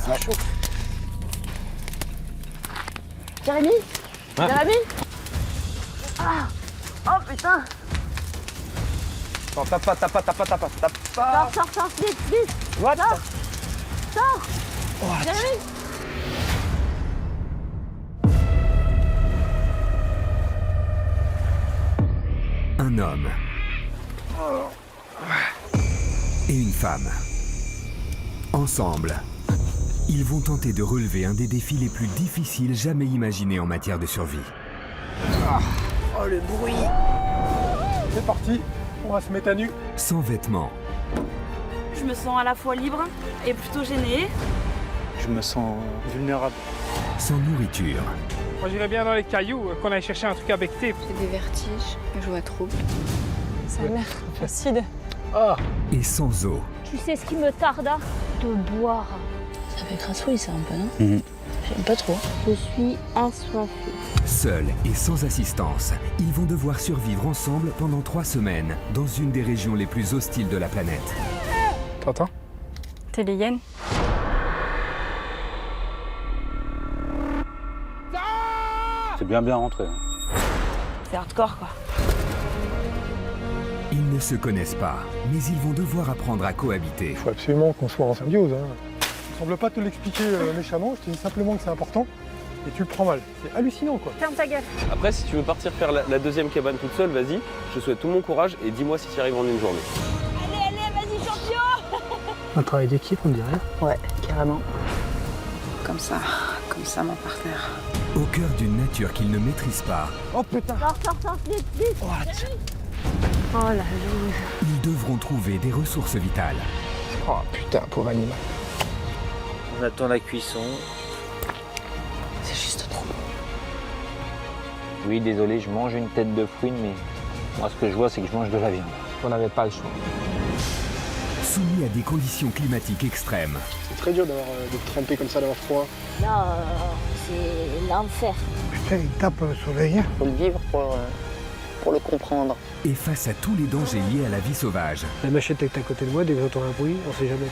c'est chaud. Jérémy Ouais. Jérémy Ah. Oh putain. Non, tape pas. Sors, vite. What? Sors. What? Jérémy. Un homme et une femme. Ensemble, ils vont tenter de relever un des défis les plus difficiles jamais imaginés en matière de survie. Oh, le bruit. C'est parti, on va se mettre à nu. Sans vêtements, Je me sens à la fois libre et plutôt gênée. Je me sens vulnérable. sans nourriture Moi j'irais bien dans les cailloux, qu'on aille chercher un truc à becter. J'ai des vertiges, je vois trop. Sa mère, acide. Ah, et sans eau. Tu sais ce qui me tarda? De boire. Ça fait crassouille ça un peu, non? J'aime pas trop. Je suis assoiffée. Seuls et sans assistance, ils vont devoir survivre ensemble pendant 3 semaines dans une des régions les plus hostiles de la planète. t'entends? T'es les hyènes. C'est bien rentré. C'est hardcore quoi. Ils ne se connaissent pas, mais ils vont devoir apprendre à cohabiter. Il faut absolument qu'on soit en symbiose. Je ne semble pas te l'expliquer méchamment, je te dis simplement que c'est important et tu le prends mal. C'est hallucinant quoi. Ferme ta gueule. Après, si tu veux partir faire la deuxième cabane toute seule, vas-y. Je te souhaite tout mon courage et dis-moi si tu y arrives en une journée. Allez, vas-y champion. Un travail d'équipe, on dirait. Ouais, carrément. Comme ça moi par terre. Au cœur d'une nature qu'ils ne maîtrisent pas, Oh putain. Sors, vite. Oh la louche. ils devront trouver des ressources vitales. Oh putain, pauvre animal. On attend la cuisson. C'est juste trop bon. Oui, désolé, je mange une tête de fouine, mais moi ce que je vois, c'est que je mange de la viande. On n'avait pas le choix. Soumis à des conditions climatiques extrêmes, C'est très dur de tremper comme ça, d'avoir froid. Là, c'est l'enfer. Putain, il tape le soleil. Faut le vivre pour le comprendre. et face à tous les dangers liés à la vie sauvage, La machette est à côté de moi, dès que j'entends un bruit, on sait jamais.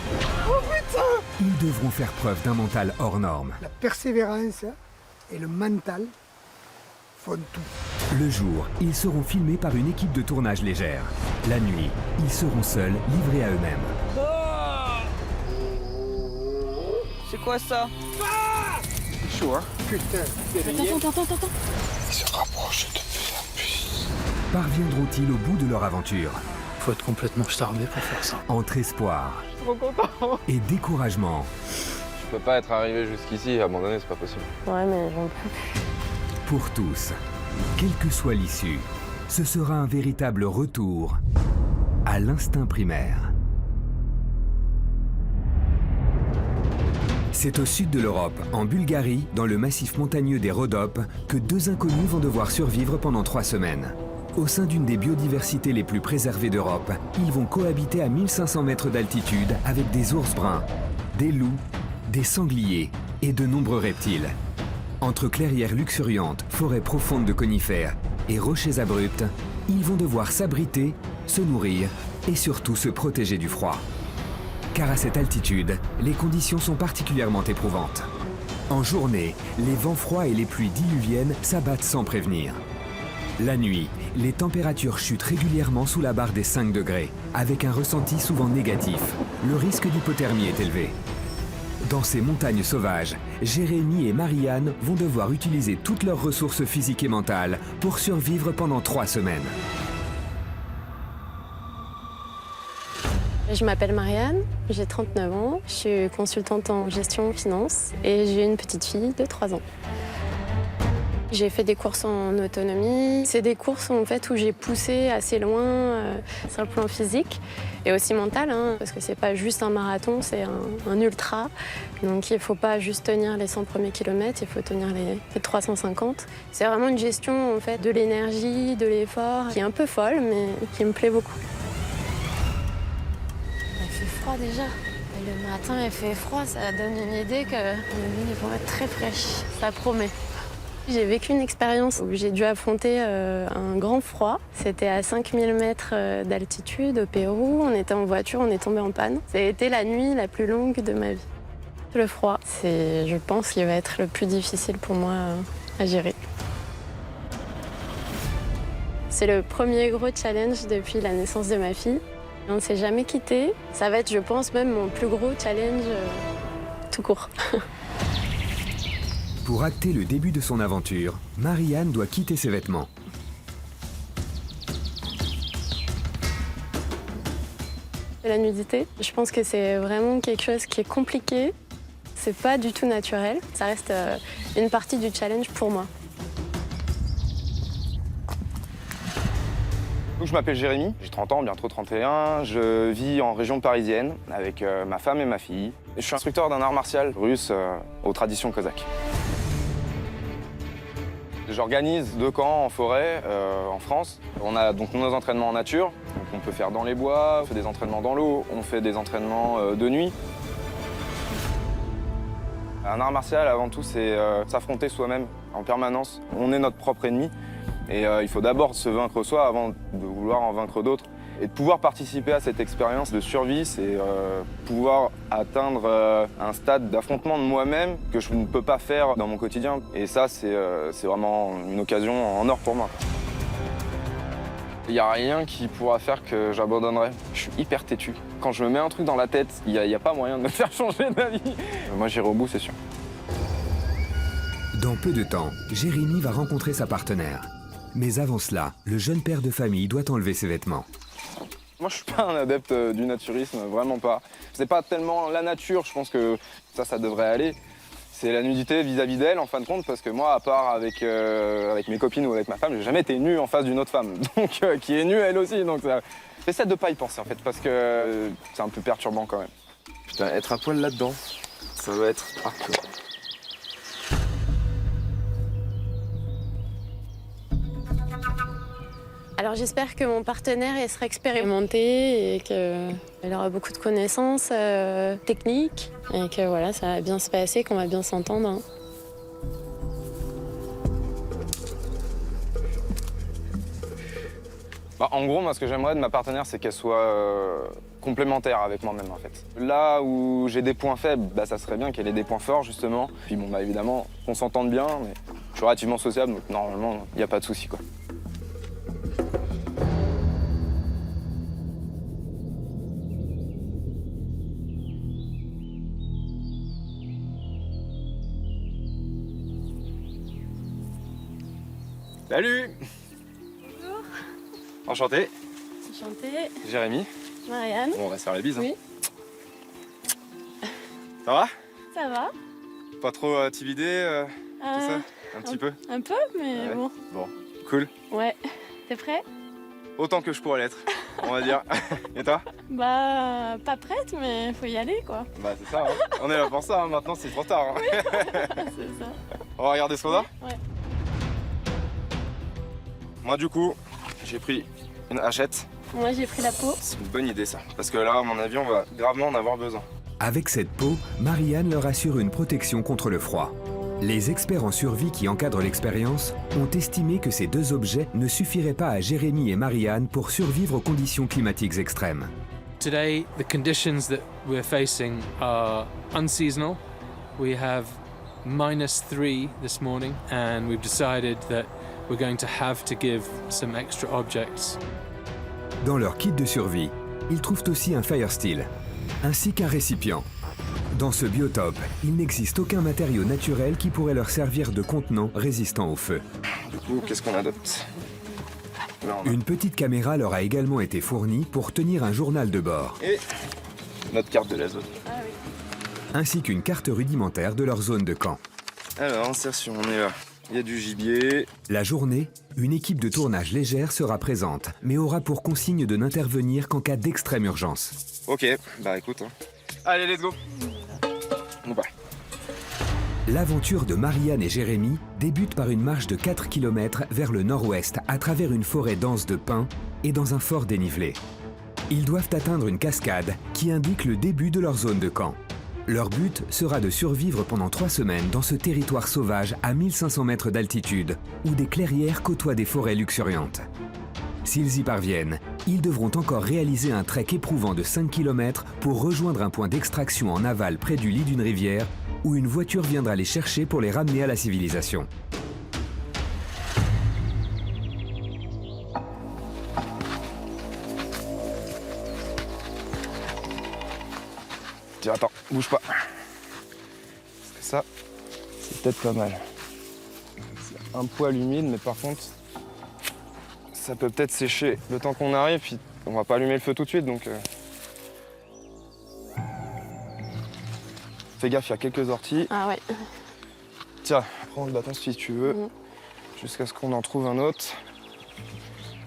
ils devront faire preuve d'un mental hors norme. La persévérance et le mental font tout. Le jour, ils seront filmés par une équipe de tournage légère. La nuit, ils seront seuls, livrés à eux-mêmes. C'est quoi ça? C'est chaud, hein. Putain, Attends. il se rapproche de plus en plus. Parviendront-ils au bout de leur aventure? Faut être complètement starbé pour faire ça. Entre espoir Trop content. et découragement, Je peux pas être arrivé jusqu'ici et abandonner, c'est pas possible. Ouais, mais j'en peux plus. pour tous, quelle que soit l'issue, ce sera un véritable retour à l'instinct primaire. C'est au sud de l'Europe, en Bulgarie, dans le massif montagneux des Rhodopes, que 2 inconnus vont devoir survivre pendant 3 semaines. Au sein d'une des biodiversités les plus préservées d'Europe, ils vont cohabiter à 1500 mètres d'altitude avec des ours bruns, des loups, des sangliers et de nombreux reptiles. Entre clairières luxuriantes, forêts profondes de conifères et rochers abrupts, ils vont devoir s'abriter, se nourrir et surtout se protéger du froid. Car à cette altitude, les conditions sont particulièrement éprouvantes. En journée, les vents froids et les pluies diluviennes s'abattent sans prévenir. La nuit, les températures chutent régulièrement sous la barre des 5 degrés, avec un ressenti souvent négatif. Le risque d'hypothermie est élevé. Dans ces montagnes sauvages, Jérémy et Marianne vont devoir utiliser toutes leurs ressources physiques et mentales pour survivre pendant 3 semaines. Je m'appelle Marianne, j'ai 39 ans, je suis consultante en gestion finance et j'ai une petite fille de 3 ans. J'ai fait des courses en autonomie. C'est des courses en fait où j'ai poussé assez loin sur le plan physique et aussi mental, parce que c'est pas juste un marathon, c'est un ultra. Donc il faut pas juste tenir les 100 premiers kilomètres, il faut tenir les 350. C'est vraiment une gestion en fait de l'énergie, de l'effort, qui est un peu folle mais qui me plaît beaucoup. Il fait froid déjà. Et le matin, il fait froid, ça donne une idée que les nuits vont être très fraîches. Ça promet. J'ai vécu une expérience où j'ai dû affronter un grand froid. C'était à 5000 mètres d'altitude au Pérou. On était en voiture, on est tombé en panne. Ça a été la nuit la plus longue de ma vie. Le froid, c'est, je pense, qui va être le plus difficile pour moi à gérer. C'est le premier gros challenge depuis la naissance de ma fille. On ne s'est jamais quitté. Ça va être, je pense, même mon plus gros challenge tout court. Pour acter le début de son aventure, Marie-Anne doit quitter ses vêtements. La nudité, je pense que c'est vraiment quelque chose qui est compliqué. C'est pas du tout naturel. Ça reste une partie du challenge pour moi. Je m'appelle Jérémy, j'ai 30 ans, bientôt 31. Je vis en région parisienne avec ma femme et ma fille. Je suis instructeur d'un art martial russe aux traditions cosaques. J'organise 2 camps en forêt en France. On a donc nos entraînements en nature, donc on peut faire dans les bois, on fait des entraînements dans l'eau, on fait des entraînements de nuit. Un art martial, avant tout, c'est s'affronter soi-même en permanence. On est notre propre ennemi. Et il faut d'abord se vaincre soi avant de vouloir en vaincre d'autres. Et de pouvoir participer à cette expérience de survie, c'est pouvoir atteindre un stade d'affrontement de moi-même que je ne peux pas faire dans mon quotidien. Et ça, c'est vraiment une occasion en or pour moi. Il n'y a rien qui pourra faire que j'abandonnerai. Je suis hyper têtu. Quand je me mets un truc dans la tête, il n'y a pas moyen de me faire changer d'avis. Moi, j'irai au bout, c'est sûr. Dans peu de temps, Jérémy va rencontrer sa partenaire. Mais avant cela, le jeune père de famille doit enlever ses vêtements. Moi, je suis pas un adepte du naturisme, vraiment pas. C'est pas tellement la nature, je pense que ça devrait aller. C'est la nudité vis-à-vis d'elle, en fin de compte, parce que moi, à part avec mes copines ou avec ma femme, j'ai jamais été nu en face d'une autre femme, donc qui est nue elle aussi. Donc j'essaie de pas y penser, en fait, parce que c'est un peu perturbant quand même. Putain, être à poil là-dedans, ça doit être hardcore. Alors j'espère que mon partenaire il sera expérimenté et qu'il aura beaucoup de connaissances techniques et que voilà, ça va bien se passer, qu'on va bien s'entendre. Hein. En gros, moi, ce que j'aimerais de ma partenaire, c'est qu'elle soit complémentaire avec moi-même, en fait. Là où j'ai des points faibles, ça serait bien qu'elle ait des points forts, justement. Puis bon, évidemment, qu'on s'entende bien, mais je suis relativement sociable, donc normalement, il n'y a pas de souci, quoi. Salut! Bonjour. Enchanté. Enchantée. Jérémy. Marianne. Bon, on va se faire la bise. Oui. Ça va? Ça va. Pas trop timidé, tout ça? Un petit peu? Un peu, mais ouais. bon. Bon, cool. Ouais. T'es prêt? Autant que je pourrais l'être, on va dire. Et toi? Bah, pas prête, mais faut y aller, quoi. Bah, c'est ça, hein. On est là pour ça, hein. Maintenant c'est trop tard. Hein. Oui. C'est ça. On va regarder ce qu'on a? Ouais. Moi, du coup, j'ai pris une hachette. Moi, j'ai pris la peau. C'est une bonne idée, ça. Parce que là, à mon avis, on va gravement en avoir besoin. Avec cette peau, Marie-Anne leur assure une protection contre le froid. Les experts en survie qui encadrent l'expérience ont estimé que ces 2 objets ne suffiraient pas à Jérémy et Marie-Anne pour survivre aux conditions climatiques extrêmes. Today, the conditions that we're facing are unseasonal. We have -3 this morning, and we've decided that we're going to have to give some extra objects. Dans leur kit de survie, ils trouvent aussi un fire steel, ainsi qu'un récipient. Dans ce biotope, il n'existe aucun matériau naturel qui pourrait leur servir de contenant résistant au feu. Du coup, qu'est-ce qu'on adopte? Une petite caméra leur a également été fournie pour tenir un journal de bord. Et notre carte de la zone. Ah oui. Ainsi qu'une carte rudimentaire de leur zone de camp. Alors, insertion, on est là. Il y a du gibier. La journée, une équipe de tournage légère sera présente, mais aura pour consigne de n'intervenir qu'en cas d'extrême urgence. Ok, bah écoute. Hein. Allez, let's go. Bon bah. L'aventure de Marie-Anne et Jérémy débute par une marche de 4 km vers le nord-ouest à travers une forêt dense de pins et dans un fort dénivelé. Ils doivent atteindre une cascade qui indique le début de leur zone de camp. Leur but sera de survivre pendant 3 semaines dans ce territoire sauvage à 1500 mètres d'altitude où des clairières côtoient des forêts luxuriantes. S'ils y parviennent, ils devront encore réaliser un trek éprouvant de 5 km pour rejoindre un point d'extraction en aval près du lit d'une rivière où une voiture viendra les chercher pour les ramener à la civilisation. Tiens, attends, bouge pas. Parce que ça, c'est peut-être pas mal. C'est un poil humide, mais par contre, ça peut peut-être sécher le temps qu'on arrive, puis on va pas allumer le feu tout de suite, donc... Fais gaffe, il y a quelques orties. Ah ouais. Tiens, prends le bâton si tu veux, jusqu'à ce qu'on en trouve un autre.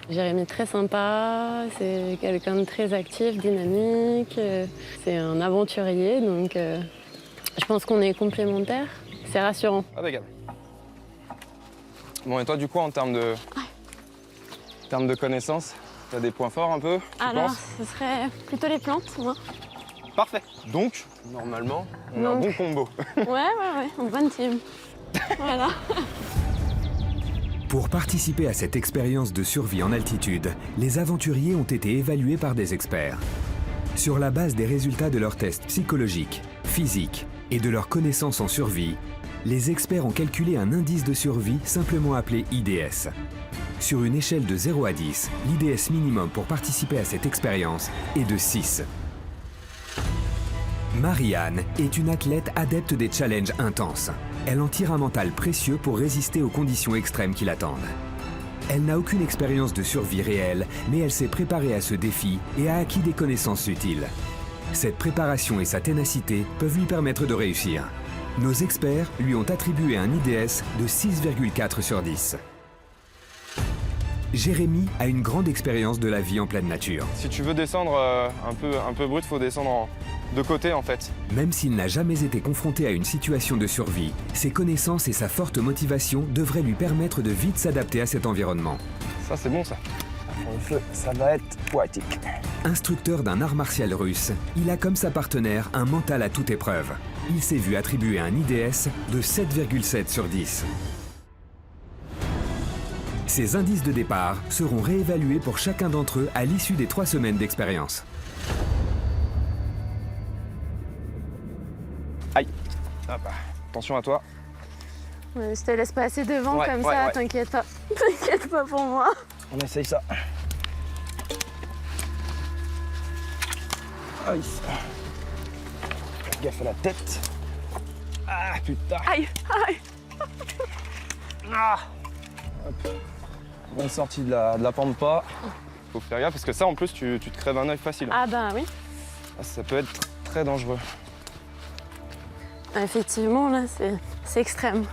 Jérémy très sympa, c'est quelqu'un de très actif, dynamique, c'est un aventurier, donc je pense qu'on est complémentaires, c'est rassurant. Impeccable. Bon, et toi, du coup, en termes de connaissances, t'as des points forts un peu, tu Alors, penses? ce serait plutôt les plantes, moi. Parfait. Donc, normalement, on a un bon combo. Ouais, une bonne team. Voilà. Pour participer à cette expérience de survie en altitude, les aventuriers ont été évalués par des experts. Sur la base des résultats de leurs tests psychologiques, physiques et de leurs connaissances en survie, les experts ont calculé un indice de survie simplement appelé IDS. Sur une échelle de 0 à 10, l'IDS minimum pour participer à cette expérience est de 6. Marianne est une athlète adepte des challenges intenses. Elle en tire un mental précieux pour résister aux conditions extrêmes qui l'attendent. Elle n'a aucune expérience de survie réelle, mais elle s'est préparée à ce défi et a acquis des connaissances utiles. Cette préparation et sa ténacité peuvent lui permettre de réussir. Nos experts lui ont attribué un IDS de 6,4 sur 10. Jérémy a une grande expérience de la vie en pleine nature. Si tu veux descendre un peu brut, faut descendre de côté en fait. Même s'il n'a jamais été confronté à une situation de survie, ses connaissances et sa forte motivation devraient lui permettre de vite s'adapter à cet environnement. Ça c'est bon ça. Le feu, ça va être poétique. Instructeur d'un art martial russe, il a comme sa partenaire un mental à toute épreuve. Il s'est vu attribuer un IDS de 7,7 sur 10. Ces indices de départ seront réévalués pour chacun d'entre eux à l'issue des 3 semaines d'expérience. Aïe. Hop. Attention à toi. Je te laisse passer devant comme ça, t'inquiète pas. T'inquiète pas pour moi. On essaye ça. Aïe. Gaffe à la tête. Ah putain. Aïe, aïe. Ah. Hop. Bonne sortie de la pampa. Faut faire gaffe parce que ça en plus tu te crèves un œil facile. Ah bah oui. Ah, ça peut être très dangereux. Effectivement là c'est extrême.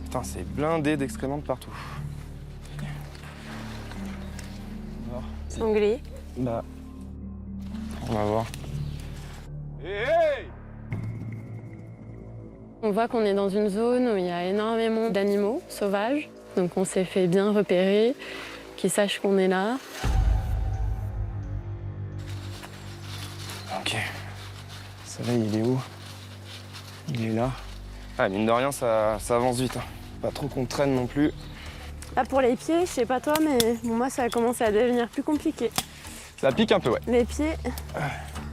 Putain, c'est blindé d'excréments de partout. Sanglier. Bah, on va voir. Hey! On voit qu'on est dans une zone où il y a énormément d'animaux sauvages. Donc on s'est fait bien repérer, qu'ils sachent qu'on est là. Ok. Ça va, il est où? Il est là. Ah, mine de rien, ça avance vite. Hein. Pas trop qu'on traîne non plus. Là pour les pieds, je sais pas toi, mais moi ça a commencé à devenir plus compliqué. Ça pique un peu, ouais. Les pieds.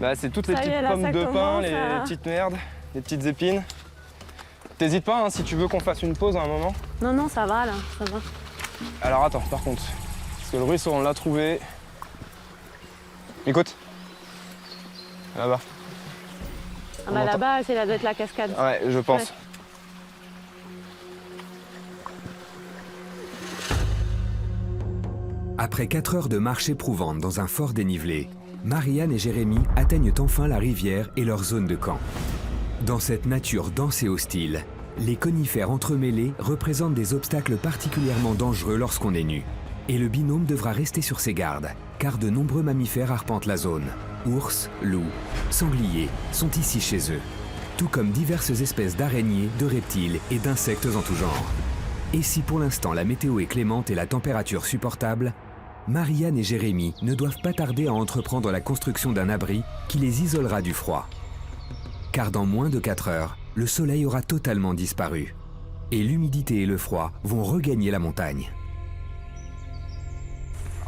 Bah, c'est toutes les Ça y petites est, là, pommes ça de pin, commence les à- petites merdes, les petites épines. T'hésites pas, hein, si tu veux qu'on fasse une pause à un moment. Non, non, ça va là, ça va. Alors attends, par contre, parce que le ruisseau, on l'a trouvé. Écoute. Là-bas. Ah bah là-bas, c'est là doit être la cascade. Ouais, je pense. Ouais. Après 4 heures de marche éprouvante dans un fort dénivelé, Marianne et Jérémy atteignent enfin la rivière et leur zone de camp. Dans cette nature dense et hostile, les conifères entremêlés représentent des obstacles particulièrement dangereux lorsqu'on est nu. Et le binôme devra rester sur ses gardes, car de nombreux mammifères arpentent la zone. Ours, loups, sangliers sont ici chez eux, tout comme diverses espèces d'araignées, de reptiles et d'insectes en tout genre. Et si pour l'instant la météo est clémente et la température supportable, Marianne et Jérémy ne doivent pas tarder à entreprendre la construction d'un abri qui les isolera du froid. Car dans moins de 4 heures, le soleil aura totalement disparu. et l'humidité et le froid vont regagner la montagne.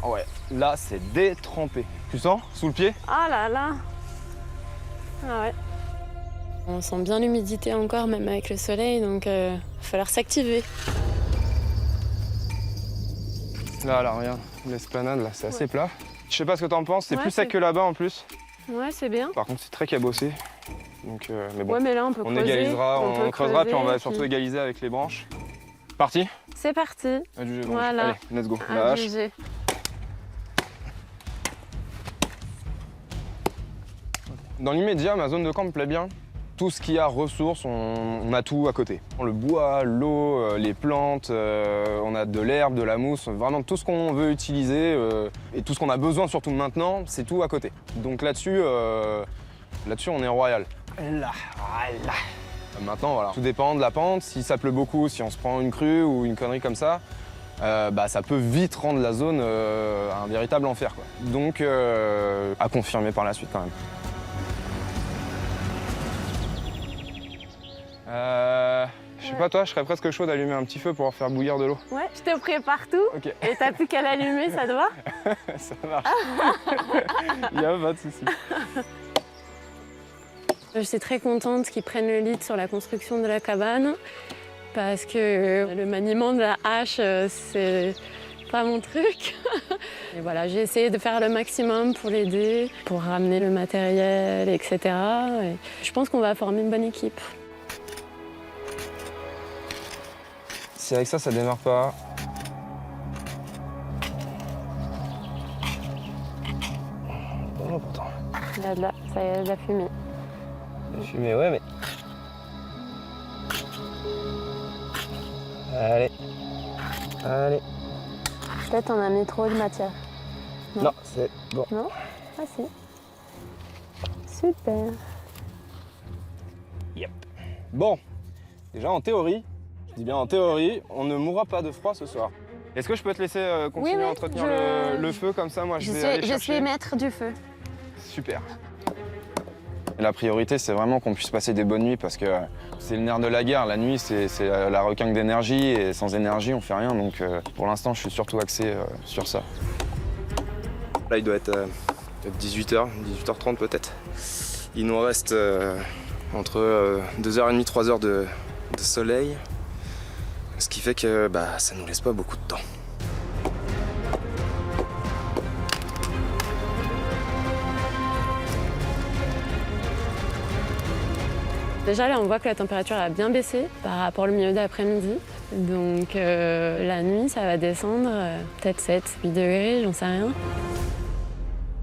Ah ouais, là c'est détrempé. Tu sens sous le pied? Ah là là. Ah ouais. On sent bien l'humidité encore, même avec le soleil, donc il va falloir s'activer. Là, regarde, l'esplanade, là, c'est assez plat. Je sais pas ce que t'en penses, c'est plus sec que là-bas en plus. Ouais, c'est bien. Par contre, c'est très cabossé. Donc, mais bon, ouais, mais là, on peut creuser. Égalisera, on creusera, puis on va surtout puis... égaliser avec les branches. Parti? C'est parti. Adjugé, voilà. Allez, let's go. La hache. Adjugé. Dans l'immédiat, ma zone de camp me plaît bien. Tout ce qui a ressources, on a tout à côté. Le bois, l'eau, les plantes, on a de l'herbe, de la mousse, vraiment tout ce qu'on veut utiliser et tout ce qu'on a besoin surtout maintenant, c'est tout à côté. Donc là-dessus, on est royal. Là. Maintenant, voilà, tout dépend de la pente. Si ça pleut beaucoup, si on se prend une crue ou une connerie comme ça, ça peut vite rendre la zone un véritable enfer, quoi. Donc, à confirmer par la suite quand même. Je sais pas toi, je serais presque chaud d'allumer un petit feu pour faire bouillir de l'eau. Ouais, je te prépare tout. Ok. Et t'as plus qu'à l'allumer, ça te va? Ça marche. Il y a pas de souci. Je suis très contente qu'ils prennent le lead sur la construction de la cabane parce que le maniement de la hache, c'est pas mon truc. Et voilà, j'ai essayé de faire le maximum pour l'aider, pour ramener le matériel, etc. Et je pense qu'on va former une bonne équipe. Si avec ça, ça démarre pas. Oh, pourtant. Là, ça y est, de la fumée. La fumée, ouais, mais. Allez. Peut-être on a mis trop de matière. Non, c'est bon. Non? Ah si. Super. Yep. Bon, déjà en théorie, je dis bien en théorie, on ne mourra pas de froid ce soir. Est-ce que je peux te laisser continuer à entretenir le feu comme ça? Moi, je vais aller chercher. Je suis maître du feu. Super. La priorité, c'est vraiment qu'on puisse passer des bonnes nuits parce que c'est le nerf de la guerre. La nuit, c'est la requinque d'énergie et sans énergie, on fait rien. Donc pour l'instant, je suis surtout axé sur ça. Là, il doit être 18h, 18h30 peut-être. Il nous reste entre 2h30, 3h de soleil. Ce qui fait que ça nous laisse pas beaucoup de temps. Déjà là, on voit que la température a bien baissé par rapport au milieu d'après-midi. Donc la nuit, ça va descendre peut-être 7, 8 degrés, j'en sais rien.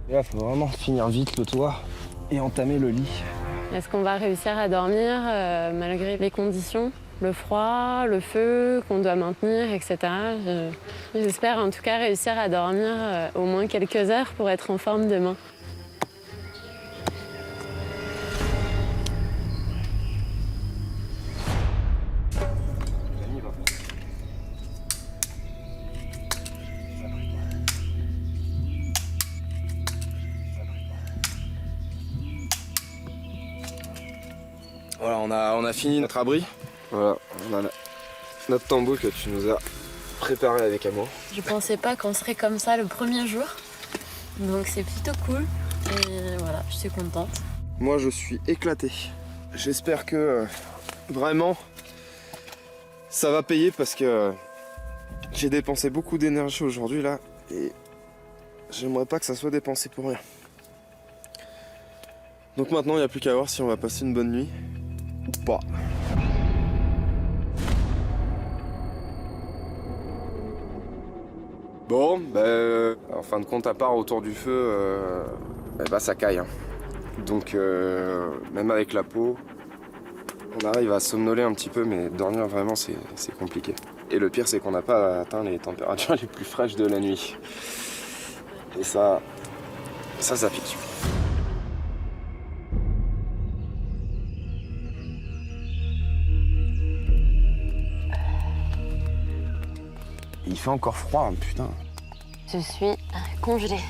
Et là, il faut vraiment finir vite le toit et entamer le lit. Est-ce qu'on va réussir à dormir malgré les conditions? Le froid, le feu qu'on doit maintenir, etc. J'espère en tout cas réussir à dormir au moins quelques heures pour être en forme demain. Voilà, on a fini notre abri. Voilà, on a notre tambour que tu nous as préparé avec amour. Je pensais pas qu'on serait comme ça le premier jour, donc c'est plutôt cool. Et voilà, je suis contente. Moi, je suis éclaté. J'espère que vraiment ça va payer parce que j'ai dépensé beaucoup d'énergie aujourd'hui là et j'aimerais pas que ça soit dépensé pour rien. Donc maintenant, il n'y a plus qu'à voir si on va passer une bonne nuit ou pas. Bon, en fin de compte, à part autour du feu, ça caille. Hein. Donc, même avec la peau, on arrive à somnoler un petit peu, mais dormir vraiment, c'est compliqué. Et le pire, c'est qu'on n'a pas atteint les températures les plus fraîches de la nuit. Et ça pique. Il fait encore froid, putain. Je suis congelée.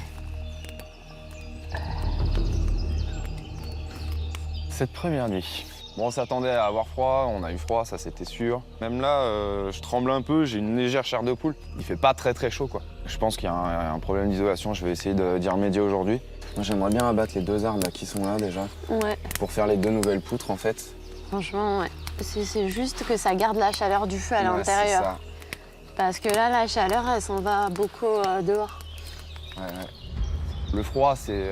Cette première nuit, Bon, on s'attendait à avoir froid, on a eu froid, ça c'était sûr. Même là, je tremble un peu, j'ai une légère chair de poule. Il fait pas très chaud, quoi. Je pense qu'il y a un problème d'isolation, je vais essayer d'y remédier aujourd'hui. Moi, j'aimerais bien abattre les 2 arbres là, qui sont là déjà. Ouais. Pour faire les 2 nouvelles poutres, en fait. Franchement, ouais. C'est juste que ça garde la chaleur du feu à l'intérieur. C'est ça. Parce que là, la chaleur, elle s'en va beaucoup dehors. Ouais. Le froid, c'est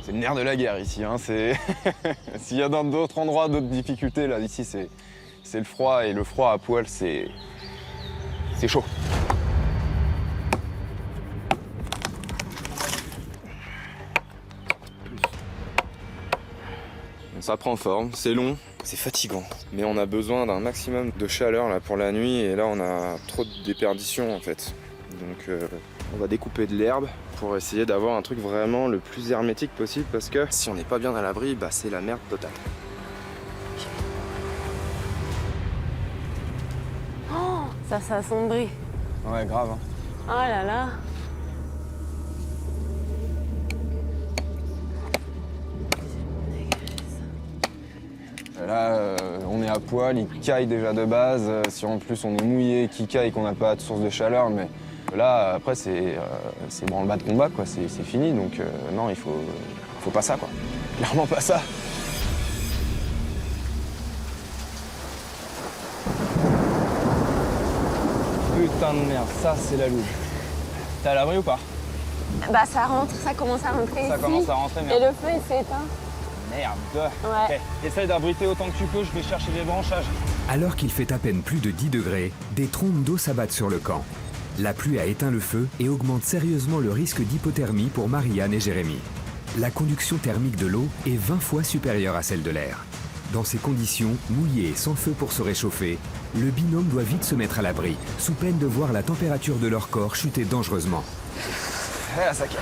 le nerf de la guerre ici. Hein. S'il y a dans d'autres endroits d'autres difficultés, là, ici, c'est le froid. Et le froid à poil, c'est chaud. Ça prend forme, c'est long, c'est fatigant. Mais on a besoin d'un maximum de chaleur là, pour la nuit. Et là, on a trop de déperdition, en fait. Donc, on va découper de l'herbe pour essayer d'avoir un truc vraiment le plus hermétique possible parce que si on n'est pas bien à l'abri, bah c'est la merde totale. Oh, ça s'assombrit. Ouais, grave. Hein. Oh là là. Là, on est à poil, il caille déjà de base. Si en plus on est mouillé, qu'il caille, qu'on n'a pas de source de chaleur, mais là, après, c'est branle-bas de combat, quoi. C'est fini, donc non, il faut pas ça, quoi. Clairement pas ça. Putain de merde, ça, c'est la louche. T'es à l'abri ou pas? Bah ça rentre, ça commence à rentrer Ça ici. commence à rentrer, merde. Et le feu, il s'est éteint. Merde. Ouais. Okay. Essaye d'abriter autant que tu peux, je vais chercher des branchages. Alors qu'il fait à peine plus de 10 degrés, des trombes d'eau s'abattent sur le camp. La pluie a éteint le feu et augmente sérieusement le risque d'hypothermie pour Marianne et Jérémy. La conduction thermique de l'eau est 20 fois supérieure à celle de l'air. Dans ces conditions, mouillés et sans feu pour se réchauffer, le binôme doit vite se mettre à l'abri, sous peine de voir la température de leur corps chuter dangereusement. Ah, ça caille.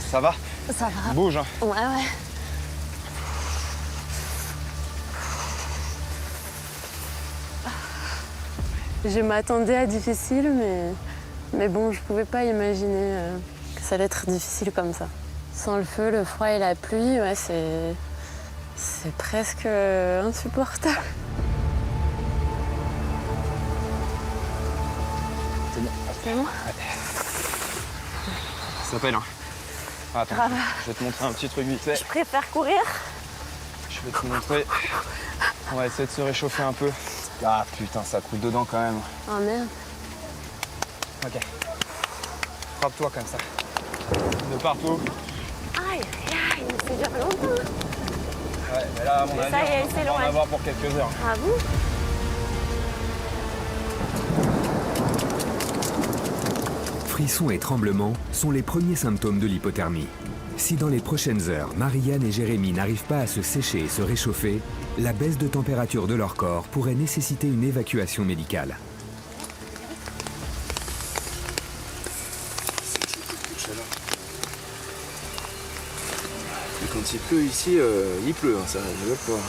Ça va? Ça va. Bouge, hein. Ouais. Je m'attendais à difficile, mais bon, je pouvais pas imaginer que ça allait être difficile comme ça. Sans le feu, le froid et la pluie, ouais, c'est presque insupportable. C'est bon. C'est bon? Ça s'appelle, hein. Attends, Grave. je vais te montrer un petit truc vite fait. Je préfère courir. Je vais te montrer. On va essayer de se réchauffer un peu. Ah putain, ça coule dedans quand même. Oh merde. Ok. Frappe-toi comme ça. De partout. Aïe, ça dure longtemps. Ouais, mais là, à mon avis, ça y est, on c'est va en loin. avoir pour quelques heures. Ah bon? Frissons et tremblements sont les premiers symptômes de l'hypothermie. Si dans les prochaines heures, Marianne et Jérémy n'arrivent pas à se sécher et se réchauffer, la baisse de température de leur corps pourrait nécessiter une évacuation médicale. Et quand il pleut ici, il pleut, hein, ça ne pas.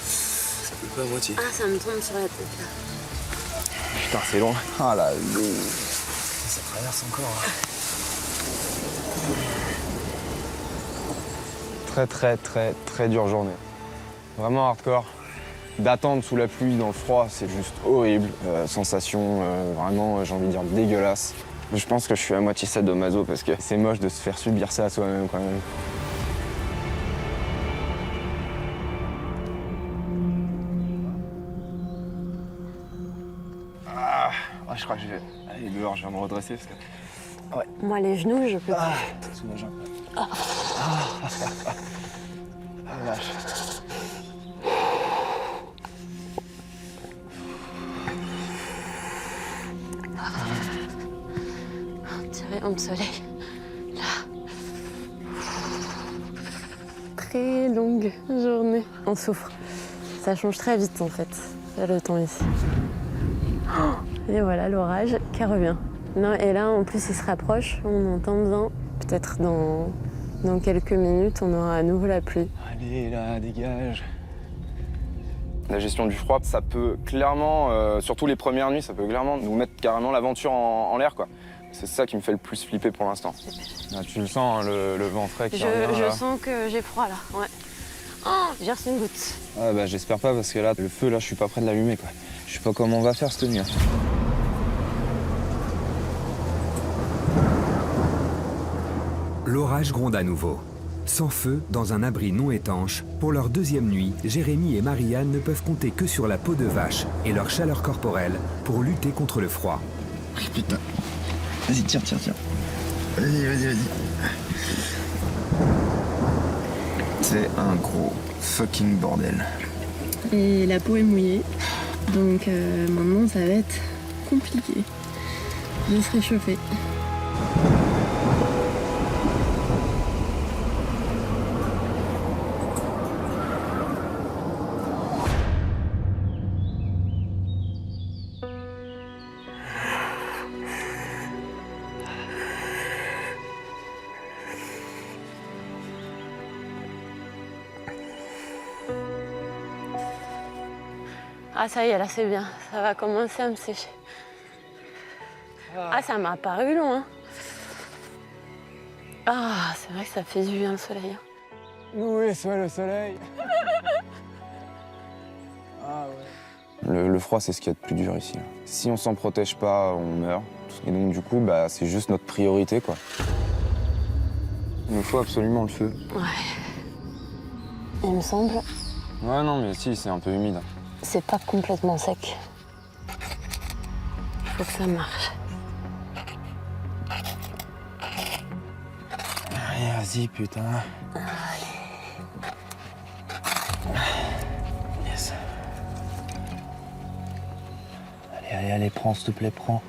Ça pleut pas à moitié. Ah, ça me tombe sur la tête là. Putain, c'est long. Ah là, Ça traverse encore. Hein. Très dure journée. Vraiment hardcore. D'attendre sous la pluie, dans le froid, c'est juste horrible. Sensation vraiment, j'ai envie de dire, dégueulasse. Je pense que je suis à moitié sadomaso parce que c'est moche de se faire subir ça à soi-même quand même. Je crois que je vais aller dehors, je vais me redresser parce que... Ouais. Moi, les genoux, je peux pas. Sous ma jambe. Lâche. Petit rayon de soleil. Là. Très longue journée. On souffre. Ça change très vite en fait, le temps ici. Et voilà l'orage qui revient. Non, et là, en plus, il se rapproche, on entend bien. Peut-être dans quelques minutes, on aura à nouveau la pluie. Allez, là, dégage. La gestion du froid, ça peut clairement, surtout les premières nuits, ça peut clairement nous mettre carrément l'aventure en l'air, quoi. C'est ça qui me fait le plus flipper pour l'instant. Ah, tu le sens, hein, le vent frais qui revient, Je là. sens que j'ai froid là, ouais. Oh, j'ai reçu une goutte. Ah, bah, j'espère pas parce que là, le feu, là, je suis pas prêt de l'allumer, quoi. Je sais pas comment on va faire cette nuit. L'orage gronde à nouveau. Sans feu, dans un abri non étanche, pour leur deuxième nuit, Jérémy et Marianne ne peuvent compter que sur la peau de vache et leur chaleur corporelle pour lutter contre le froid. Putain. Vas-y, tire. Vas-y. C'est un gros fucking bordel. Et la peau est mouillée, donc maintenant ça va être compliqué de se réchauffer. Ah ça y est, là c'est bien, ça va commencer à me sécher. Ah ça m'a paru long, hein. Ah, c'est vrai que ça fait du bien le soleil. Oui, soit le soleil. Ah ouais. Le froid, c'est ce qu'il y a de plus dur ici. Si on s'en protège pas, on meurt. Et donc du coup, bah, c'est juste notre priorité, quoi. Il nous faut absolument le feu. Ouais. Il me semble. Ouais, non, mais si, c'est un peu humide. C'est pas complètement sec. Faut que ça marche. Allez, vas-y, putain. Yes. Allez, prends, s'il te plaît, prends.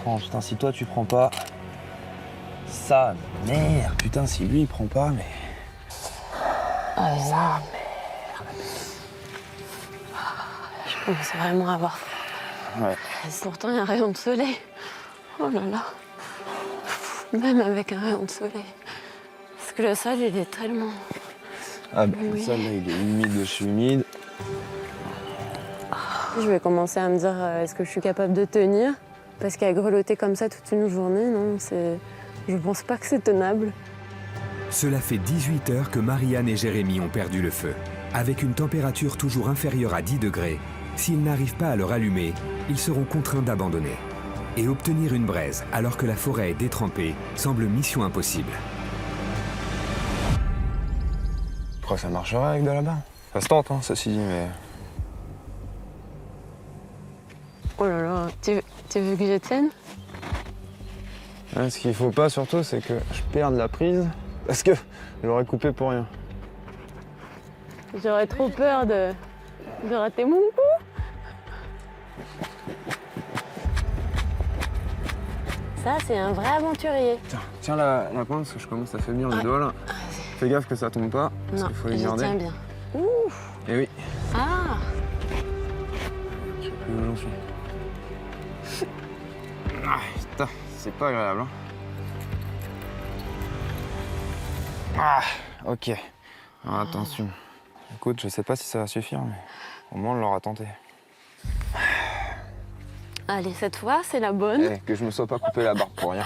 Prends, putain, si toi tu prends pas... Ça, merde, putain, si lui il prend pas, mais... Ah mais non. Je commence vraiment à avoir froid. Ouais. Pourtant, il y a un rayon de soleil. Oh là là. Même avec un rayon de soleil. Parce que le sol, il est tellement... Ah bah, le sol, là, il est humide de chez humide. Je vais commencer à me dire, est-ce que je suis capable de tenir? Parce qu'à grelotter comme ça toute une journée, non, je pense pas que c'est tenable. Cela fait 18 heures que Marianne et Jérémy ont perdu le feu. Avec une température toujours inférieure à 10 degrés, s'ils n'arrivent pas à le rallumer, ils seront contraints d'abandonner. Et obtenir une braise alors que la forêt est détrempée semble mission impossible. Pourquoi ça marcherait avec de là-bas? Ça se tente, hein, ceci dit, mais... Oh là là, tu veux que je tienne? Ouais, ce qu'il faut pas surtout, c'est que je perde la prise, parce que je l'aurais coupé pour rien. J'aurais trop peur de rater mon coup. Ça, c'est un vrai aventurier. Tiens la pointe, parce que je commence à faiblir les doigts là. Fais gaffe que ça tombe pas, parce qu'il faut les garder. tiens bien. Ouf. Eh oui. Ah. Je sais plus où j'en suis. Ah, putain, c'est pas agréable, hein. Ah, ok. Alors, attention. Écoute, je sais pas si ça va suffire, mais au moins on l'aura tenté. Allez, cette fois, c'est la bonne. Eh, que je me sois pas coupé la barbe pour rien.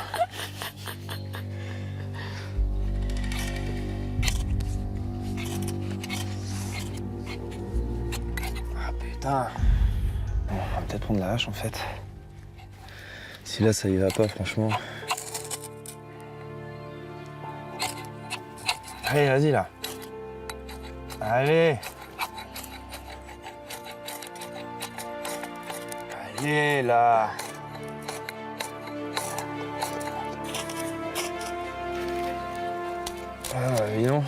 Ah putain. Bon, on va peut-être prendre la hache en fait. Si là ça y va pas, franchement. Allez, vas-y là. Allez. Allez là. Ah, évidemment.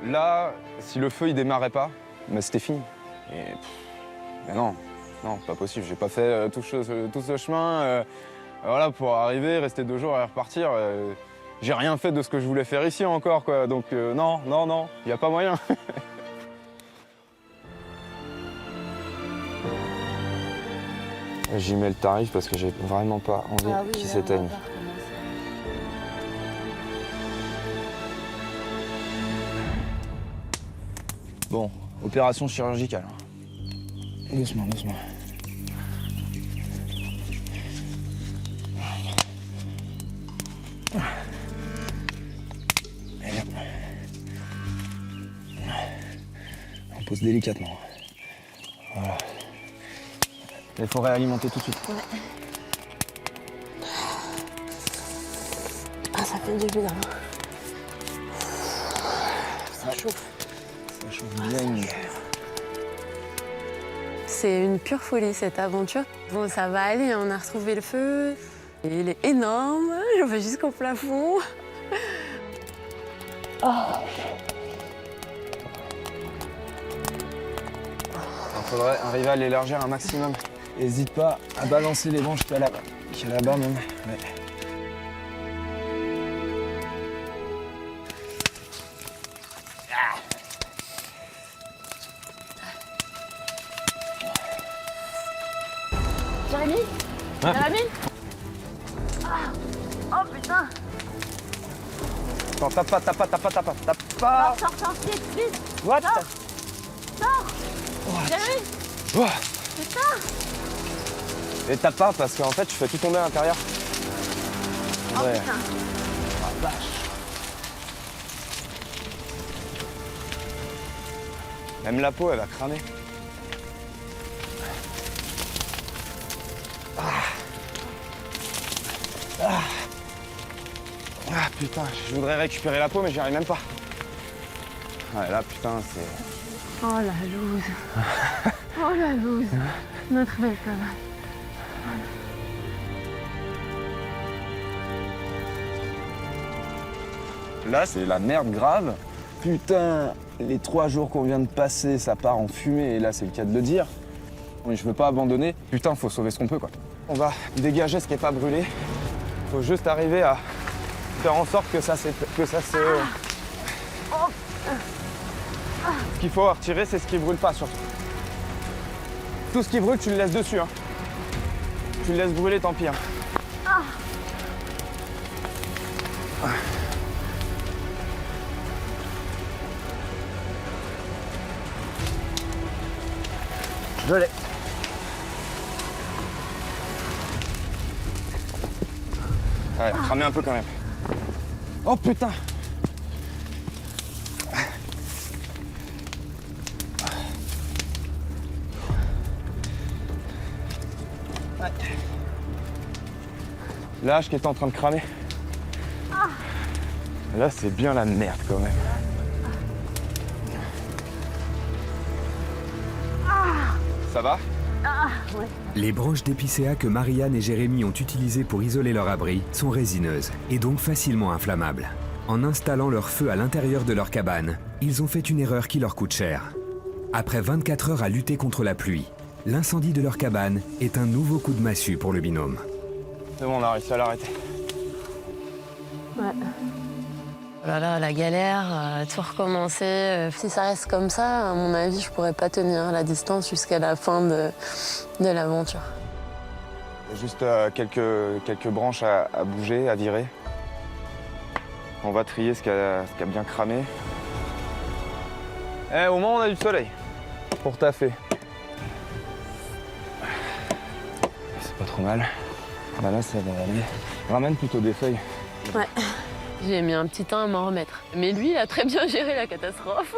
Là, si le feu il démarrait pas, bah, c'était fini. Et mais non, pas possible. J'ai pas fait tout ce chemin voilà, pour arriver, rester 2 jours et repartir. J'ai rien fait de ce que je voulais faire ici encore, quoi. Donc non, il n'y a pas moyen. J'y mets le tarif parce que j'ai vraiment pas envie qu'il s'éteigne. Bon, opération chirurgicale. Doucement, doucement. Allez, hop. On pose délicatement. Voilà. Il faut réalimenter tout de suite. Ouais. Ah, ça fait du bien. Ça chauffe. Ça chauffe bien. C'est une pure folie cette aventure. Bon, ça va aller, on a retrouvé le feu. Et il est énorme, je vais jusqu'au plafond. Oh. Il faudrait arriver à l'élargir un maximum. N'hésite pas à balancer les branches qu'il y a là-bas même. Ouais. Jérémy, Jérémy. Ah. Oh putain. Attends, tape pas. Sors, vite. What? Sors. Jérémy. Oh. Putain. Et tape pas parce qu'en fait, tu fais tout tomber à l'intérieur. Oh Ouais. putain. Ah, vache. Même la peau, elle va cramer. Ah putain, je voudrais récupérer la peau mais j'y arrive même pas. Ouais là putain c'est... Oh la loose. Oh la loose. Notre belle cabane. Là c'est la merde grave. Putain, les 3 jours qu'on vient de passer, ça part en fumée et là c'est le cas de le dire. Mais je veux pas abandonner. Putain, faut sauver ce qu'on peut quoi. On va dégager ce qui est pas brûlé. Faut juste arriver à faire en sorte que ça se... Ce qu'il faut retirer, c'est ce qui brûle pas surtout. Tout ce qui brûle, tu le laisses dessus. Hein. Tu le laisses brûler, tant pis. Hein. Je l'ai. Ouais, cramer un peu quand même. Oh putain! Ouais. L'âge qui est en train de cramer. Là, c'est bien la merde quand même. Ça va? Ouais. Les branches d'épicéa que Marianne et Jérémy ont utilisées pour isoler leur abri sont résineuses et donc facilement inflammables. En installant leur feu à l'intérieur de leur cabane, ils ont fait une erreur qui leur coûte cher. Après 24 heures à lutter contre la pluie, l'incendie de leur cabane est un nouveau coup de massue pour le binôme. C'est bon, on a réussi à l'arrêter. Ouais. Oh là là, la galère, tout recommencer. Si ça reste comme ça, à mon avis, je pourrais pas tenir la distance jusqu'à la fin de l'aventure. Il y a juste quelques branches à bouger, à virer. On va trier ce qui a bien cramé. Eh, au moins, on a du soleil pour taffer. C'est pas trop mal. Bah là, ça va aller. Ramène plutôt des feuilles. Ouais. J'ai mis un petit temps à m'en remettre. Mais lui, il a très bien géré la catastrophe.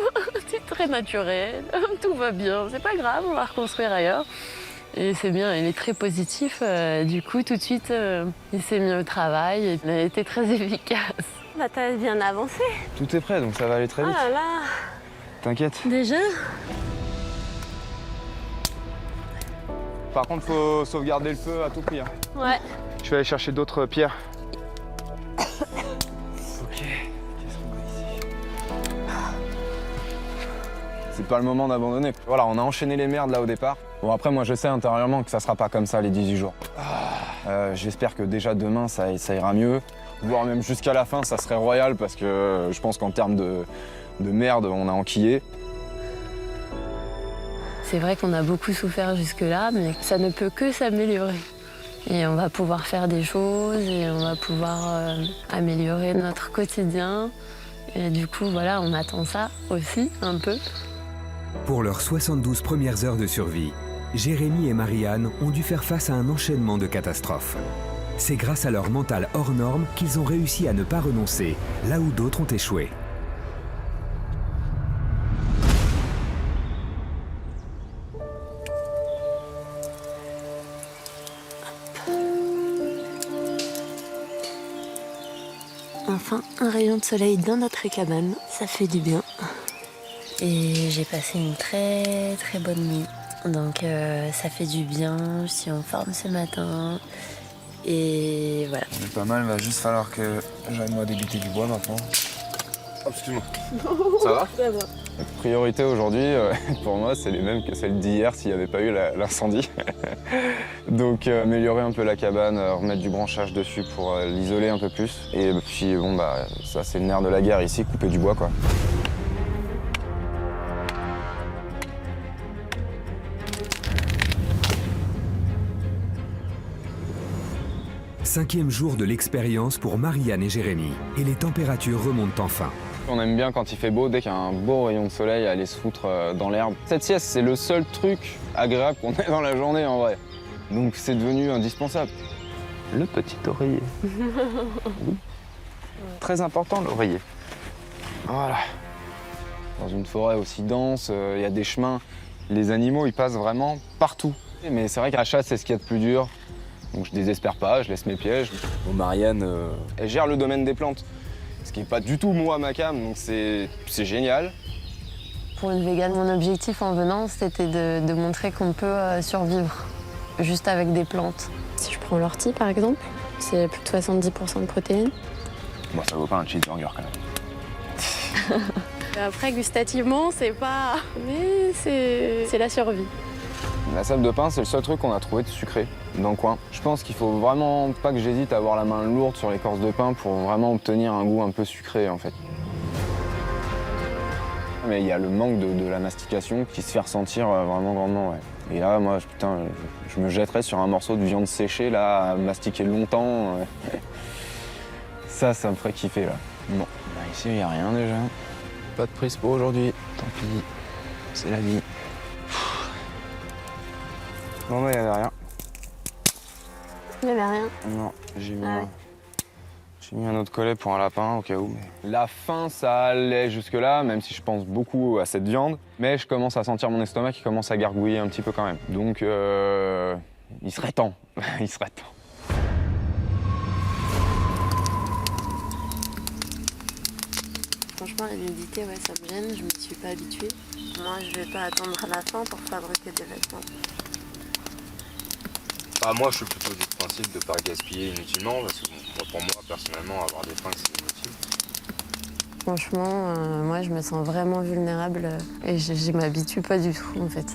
C'est très naturel, tout va bien. C'est pas grave, on va reconstruire ailleurs. Et c'est bien, il est très positif. Du coup, tout de suite, il s'est mis au travail et il a été très efficace. Bah, t'as bien avancé. Tout est prêt, donc ça va aller très vite. Ah là là. T'inquiète. Déjà? Par contre, faut sauvegarder le feu à tout prix. Hein. Ouais. Je vais aller chercher d'autres pierres. Ok, qu'est-ce qu'on a ici? C'est pas le moment d'abandonner. Voilà, on a enchaîné les merdes là au départ. Bon, après, moi, je sais intérieurement que ça sera pas comme ça les 18 jours. J'espère que déjà demain, ça ira mieux. Voire même jusqu'à la fin, ça serait royal parce que je pense qu'en termes de merde, on a enquillé. C'est vrai qu'on a beaucoup souffert jusque-là, mais ça ne peut que s'améliorer. Et on va pouvoir faire des choses et on va pouvoir améliorer notre quotidien. Et du coup, voilà, on attend ça aussi un peu. Pour leurs 72 premières heures de survie, Jérémy et Marianne ont dû faire face à un enchaînement de catastrophes. C'est grâce à leur mental hors norme qu'ils ont réussi à ne pas renoncer, là où d'autres ont échoué. Enfin, un rayon de soleil dans notre cabane, ça fait du bien. Et j'ai passé une très très bonne nuit. Donc ça fait du bien, je suis en forme ce matin. Et voilà. On est pas mal, il va juste falloir que j'aille moi débuter du bois maintenant. Oh, excuse-moi. Ça va? Ça va. Les priorités aujourd'hui, pour moi, c'est les mêmes que celles d'hier s'il n'y avait pas eu l'incendie. Donc améliorer un peu la cabane, remettre du branchage dessus pour l'isoler un peu plus. Et puis bon bah ça c'est le nerf de la guerre ici, couper du bois quoi. Cinquième jour de l'expérience pour Marianne et Jérémy, et les températures remontent enfin. On aime bien quand il fait beau, dès qu'il y a un beau rayon de soleil, aller se foutre dans l'herbe. Cette sieste, c'est le seul truc agréable qu'on ait dans la journée en vrai. Donc c'est devenu indispensable. Le petit oreiller. Oui. Très important l'oreiller. Voilà. Dans une forêt aussi dense, il y a des chemins. Les animaux, ils passent vraiment partout. Mais c'est vrai qu'à la chasse, c'est ce qu'il y a de plus dur. Donc je désespère pas, je laisse mes pièges. Bon, Marianne, elle gère le domaine des plantes. Ce qui n'est pas du tout moi ma cam, donc c'est génial. Pour une végane, mon objectif en venant, c'était de montrer qu'on peut survivre juste avec des plantes. Si je prends l'ortie par exemple, c'est plus de 70% de protéines. Bon, ça vaut pas un cheeseburger quand même. Après, gustativement, c'est pas... Mais c'est la survie. La sable de pin, c'est le seul truc qu'on a trouvé de sucré dans le coin. Je pense qu'il faut vraiment pas que j'hésite à avoir la main lourde sur l'écorce de pin pour vraiment obtenir un goût un peu sucré en fait. Mais il y a le manque de la mastication qui se fait ressentir vraiment grandement, ouais. Et là, moi, putain, je me jetterais sur un morceau de viande séchée, là, à mastiquer longtemps. Ça me ferait kiffer, là. Bon, bah, ici, il n'y a rien déjà. Pas de prise pour aujourd'hui, tant pis. C'est la vie. Non, il n'y avait rien. Il n'y avait rien. Non, j'ai mis un autre collet pour un lapin au cas où. La faim, ça allait jusque-là, même si je pense beaucoup à cette viande. Mais je commence à sentir mon estomac qui commence à gargouiller un petit peu quand même. Donc, il serait temps. Il serait temps. Franchement, la nudité, ouais, ça me gêne. Je me suis pas habituée. Moi, je vais pas attendre la fin pour fabriquer des vêtements. Ah, moi, je suis plutôt du principe de ne pas gaspiller inutilement, parce que pour moi, personnellement, avoir des fringues, c'est inutile. Franchement, moi, je me sens vraiment vulnérable et je m'habitue pas du tout, en fait.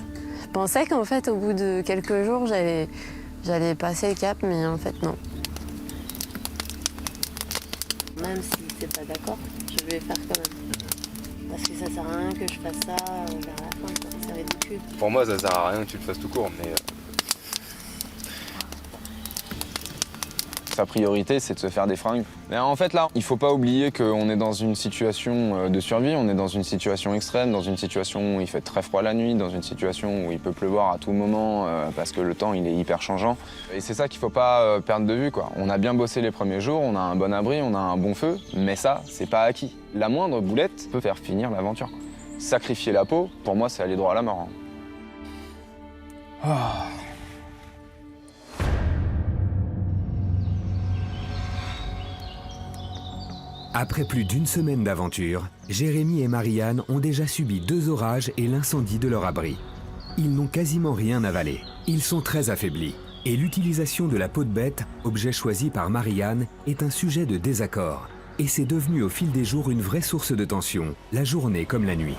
Je pensais qu'en fait, au bout de quelques jours, j'allais passer le cap, mais en fait, non. Même si t'es pas d'accord, je vais faire quand même. Parce que ça sert à rien que je fasse ça vers la fin, quoi. C'est ridicule. Pour moi, ça sert à rien que tu le fasses tout court, mais... Sa priorité, c'est de se faire des fringues. Mais en fait, là, il faut pas oublier qu'on est dans une situation de survie, on est dans une situation extrême, dans une situation où il fait très froid la nuit, dans une situation où il peut pleuvoir à tout moment parce que le temps, il est hyper changeant. Et c'est ça qu'il faut pas perdre de vue, quoi. On a bien bossé les premiers jours, on a un bon abri, on a un bon feu, mais ça, c'est pas acquis. La moindre boulette peut faire finir l'aventure, quoi. Sacrifier la peau, pour moi, c'est aller droit à la mort. Hein. Oh. Après plus d'une semaine d'aventure, Jérémy et Marianne ont déjà subi 2 orages et l'incendie de leur abri. Ils n'ont quasiment rien avalé. Ils sont très affaiblis. Et l'utilisation de la peau de bête, objet choisi par Marianne, est un sujet de désaccord. Et c'est devenu au fil des jours une vraie source de tension, la journée comme la nuit.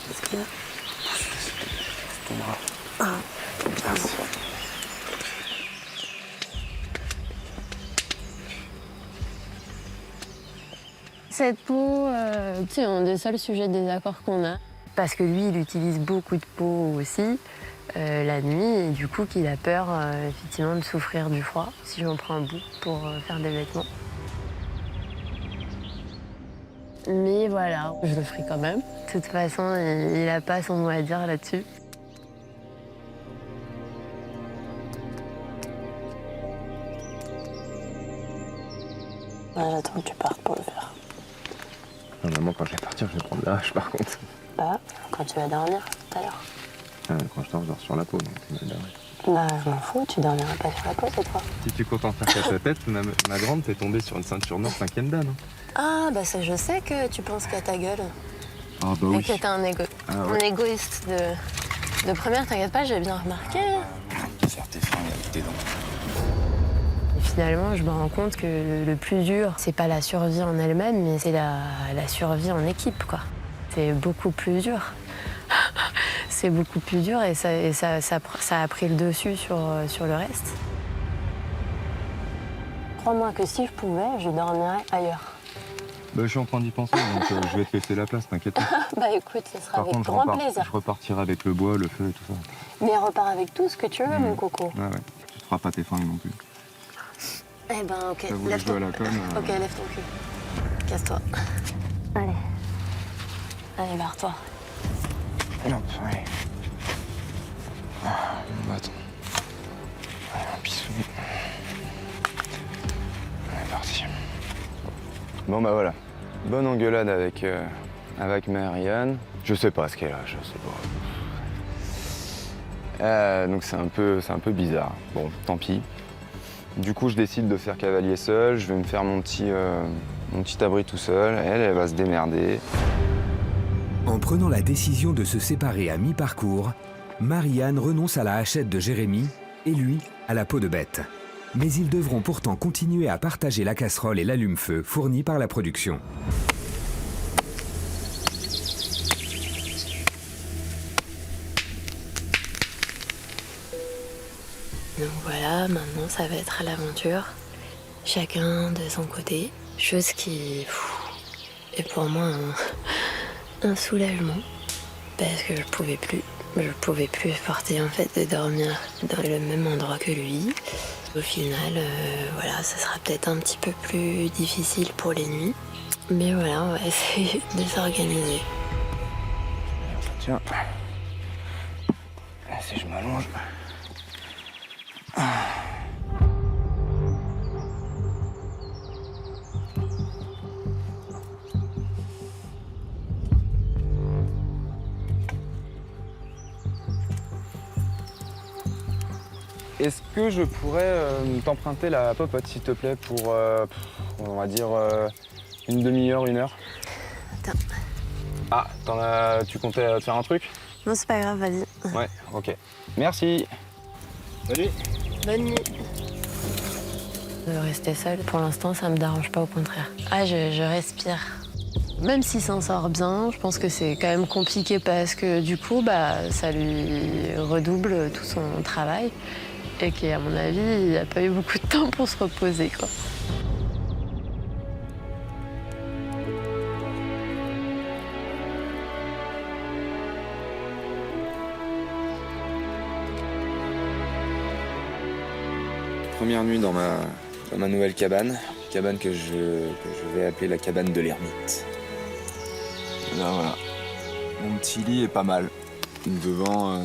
Qu'est-ce qu'il y a ? Cette peau, c'est un des seuls sujets de désaccord qu'on a. Parce que lui, il utilise beaucoup de peau aussi la nuit et du coup qu'il a peur effectivement de souffrir du froid si j'en prends un bout pour faire des vêtements. Mais voilà, je le ferai quand même. De toute façon, il n'a pas son mot à dire là-dessus. J'attends que tu partes pour le faire. Non, maman, quand je vais partir, je vais prendre la hache par contre. Bah, quand tu vas dormir, tout à l'heure. Quand je dors sur la peau, donc c'est mal dormir. Bah, je m'en fous, tu dormiras pas sur la peau cette fois. Si tu comptes en faire qu'à ta tête, ma grande, t'es tombée sur une ceinture noire 5e dan. Hein. Ah, bah ça, je sais que tu penses qu'à ta gueule. Ah bah oui. Et que t'es un égoïste de première, t'inquiète pas, j'ai bien remarqué. Faire tes fringues avec tes dents. Et finalement, je me rends compte que le plus dur, c'est pas la survie en elle-même, mais c'est la survie en équipe, quoi. C'est beaucoup plus dur. C'est beaucoup plus dur et ça a pris le dessus sur le reste. Crois-moi que si je pouvais, je dormirais ailleurs. Bah, je suis en train d'y penser, donc je vais te laisser la place, t'inquiète pas. Bah écoute, ce sera Par avec contre, grand plaisir. je repartirai avec le bois, le feu et tout ça. Mais repars avec tout ce que tu veux, mon coco. Ouais. Tu te feras pas tes fringues non plus. Eh ben, ok. T'as voulu jouer à la conne, Ok, lève ton cul. Casse-toi. Allez. Allez, barre-toi. Hop, allez. Mon bâton. Allez, un bisou. On est parti. Bon bah voilà, bonne engueulade avec Marianne. Je sais pas ce qu'elle a, je sais pas. Donc c'est un peu bizarre. Bon, tant pis. Du coup, je décide de faire cavalier seul. Je vais me faire mon petit abri tout seul. Elle va se démerder. En prenant la décision de se séparer à mi-parcours, Marianne renonce à la hachette de Jérémy et lui à la peau de bête. Mais ils devront pourtant continuer à partager la casserole et l'allume-feu fournis par la production. Donc voilà, maintenant ça va être à l'aventure. Chacun de son côté. Chose qui est pour moi un soulagement. Parce que je pouvais plus. Je pouvais plus supporter en fait de dormir dans le même endroit que lui. Au final, voilà, ça sera peut-être un petit peu plus difficile pour les nuits. Mais voilà, on va essayer de s'organiser. Tiens. Là, si je m'allonge. Est-ce que je pourrais t'emprunter la popote, s'il te plaît, pour, on va dire, une demi-heure, 1 heure? Attends. Ah, tu comptais te faire un truc? Non, c'est pas grave, vas-y. Ouais, ok. Merci. Salut. Bonne nuit. De rester seule, pour l'instant, ça me dérange pas, au contraire. Ah, je respire. Même s'il s'en sort bien, je pense que c'est quand même compliqué parce que du coup, ça lui redouble tout son travail. Et qu'à mon avis, il n'a pas eu beaucoup de temps pour se reposer, quoi. Première nuit dans ma nouvelle cabane que je vais appeler la cabane de l'ermite. Et là voilà, mon petit lit est pas mal. Devant,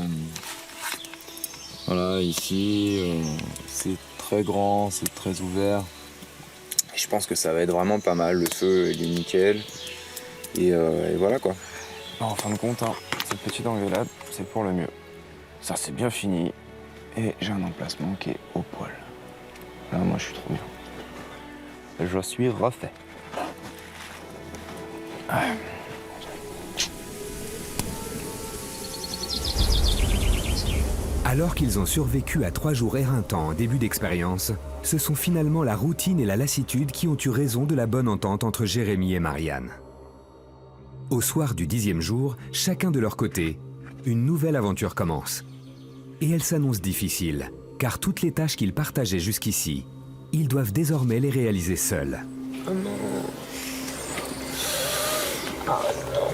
voilà, ici, c'est très grand, c'est très ouvert. Et je pense que ça va être vraiment pas mal, le feu il est nickel. Et voilà quoi. En fin de compte, cette petite engueulade, c'est pour le mieux. Ça, c'est bien fini. Et j'ai un emplacement qui est au poil. Là, moi, je suis trop bien. Je suis refait. Ouais. Alors qu'ils ont survécu à 3 jours éreintants en début d'expérience, ce sont finalement la routine et la lassitude qui ont eu raison de la bonne entente entre Jérémy et Marianne. Au soir du 10e jour, chacun de leur côté, une nouvelle aventure commence. Et elle s'annonce difficile, car toutes les tâches qu'ils partageaient jusqu'ici, ils doivent désormais les réaliser seuls. Oh non. Oh non.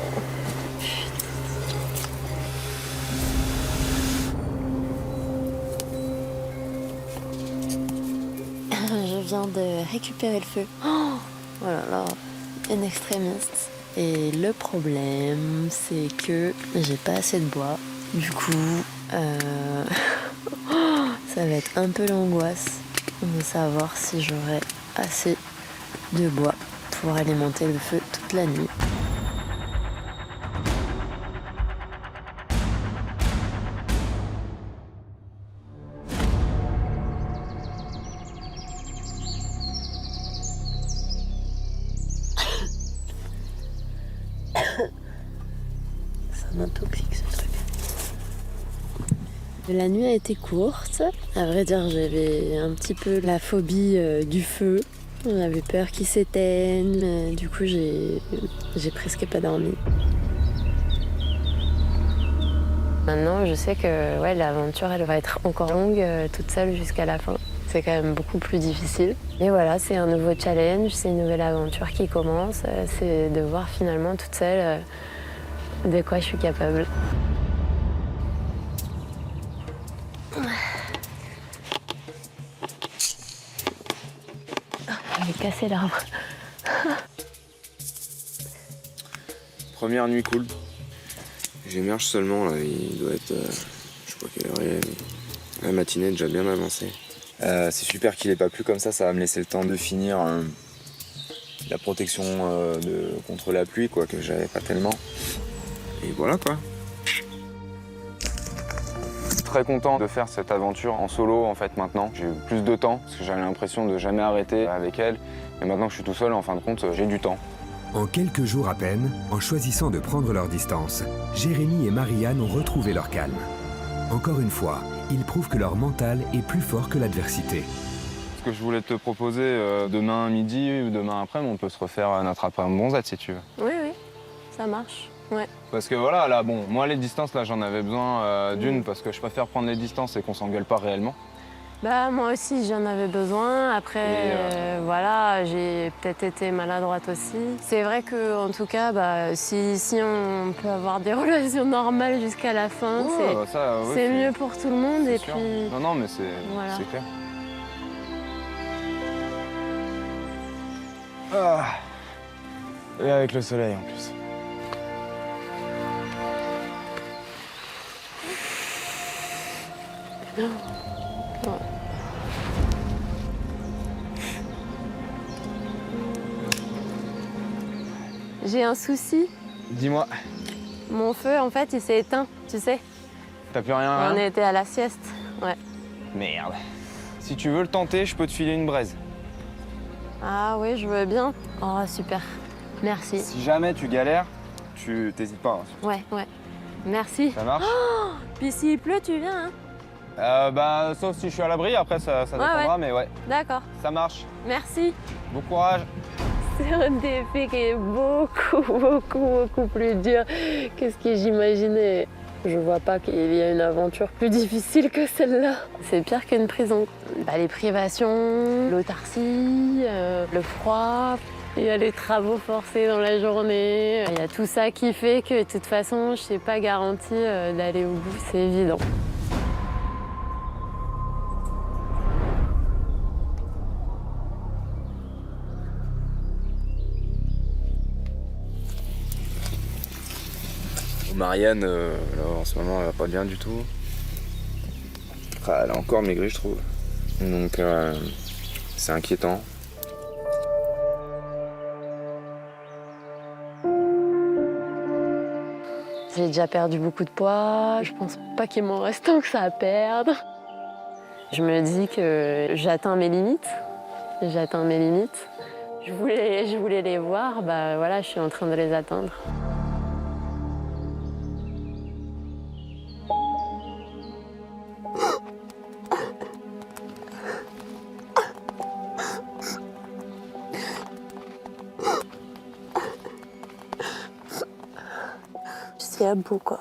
vient de récupérer le feu. Oh là là, in extremis. Et le problème, c'est que j'ai pas assez de bois. Du coup, ça va être un peu l'angoisse de savoir si j'aurai assez de bois pour alimenter le feu toute la nuit. Ça m'intoxique ce truc. La nuit a été courte. À vrai dire, j'avais un petit peu la phobie du feu. J'avais peur qu'il s'éteigne. Du coup, j'ai presque pas dormi. Maintenant, je sais que ouais, l'aventure, elle va être encore longue, toute seule jusqu'à la fin. C'est quand même beaucoup plus difficile. Et voilà, c'est un nouveau challenge, c'est une nouvelle aventure qui commence. C'est de voir finalement toute seule de quoi je suis capable. J'ai cassé l'arbre. Première nuit cool. J'émerge seulement là, il doit être, je sais pas quelle heure il est, mais la matinée est déjà bien avancée. C'est super qu'il ait pas plu comme ça va me laisser le temps de finir la protection contre la pluie quoi, que j'avais pas tellement. Et voilà quoi. Très content de faire cette aventure en solo en fait maintenant. J'ai eu plus de temps parce que j'avais l'impression de jamais arrêter avec elle. Et maintenant que je suis tout seul, en fin de compte, j'ai du temps. En quelques jours à peine, en choisissant de prendre leur distance, Jérémy et Marie-Anne ont retrouvé leur calme. Encore une fois, ils prouvent que leur mental est plus fort que l'adversité. Ce que je voulais te proposer, demain midi ou demain après, on peut se refaire notre après-midi bronzette si tu veux. Oui, oui, ça marche. Ouais. Parce que voilà, là, bon, moi les distances, là, j'en avais besoin d'une parce que je préfère prendre les distances et qu'on s'engueule pas réellement. Bah moi aussi j'en avais besoin. Après voilà, j'ai peut-être été maladroite aussi. C'est vrai que en tout cas, bah, si on peut avoir des relations normales jusqu'à la fin, c'est mieux pour tout le monde. Et sûr. puis non mais c'est voilà. clair. Ah. Et avec le soleil en plus. J'ai un souci. Dis-moi. Mon feu, en fait, il s'est éteint, tu sais. T'as plus rien, On était à la sieste, ouais. Merde. Si tu veux le tenter, je peux te filer une braise. Ah oui, je veux bien. Oh, super. Merci. Si jamais tu galères, tu t'hésites pas. Hein. Ouais. Merci. Ça marche? Oh, puis s'il pleut, tu viens, hein? Bah, sauf si je suis à l'abri, après ça dépendra, mais ouais. D'accord. Ça marche. Merci. Bon courage. C'est un défi qui est beaucoup plus dur que ce que j'imaginais. Je vois pas qu'il y a une aventure plus difficile que celle-là. C'est pire qu'une prison. Bah, les privations, l'autarcie, le froid, il y a les travaux forcés dans la journée. Il y a tout ça qui fait que de toute façon, je suis pas garantie d'aller au bout, c'est évident. Marianne, là, en ce moment, elle va pas bien du tout. Elle a encore maigri, je trouve. Donc, c'est inquiétant. J'ai déjà perdu beaucoup de poids. Je pense pas qu'il m'en reste tant que ça à perdre. Je me dis que j'atteins mes limites. Je voulais les voir, bah voilà, je suis en train de les atteindre. C'est à bout, quoi.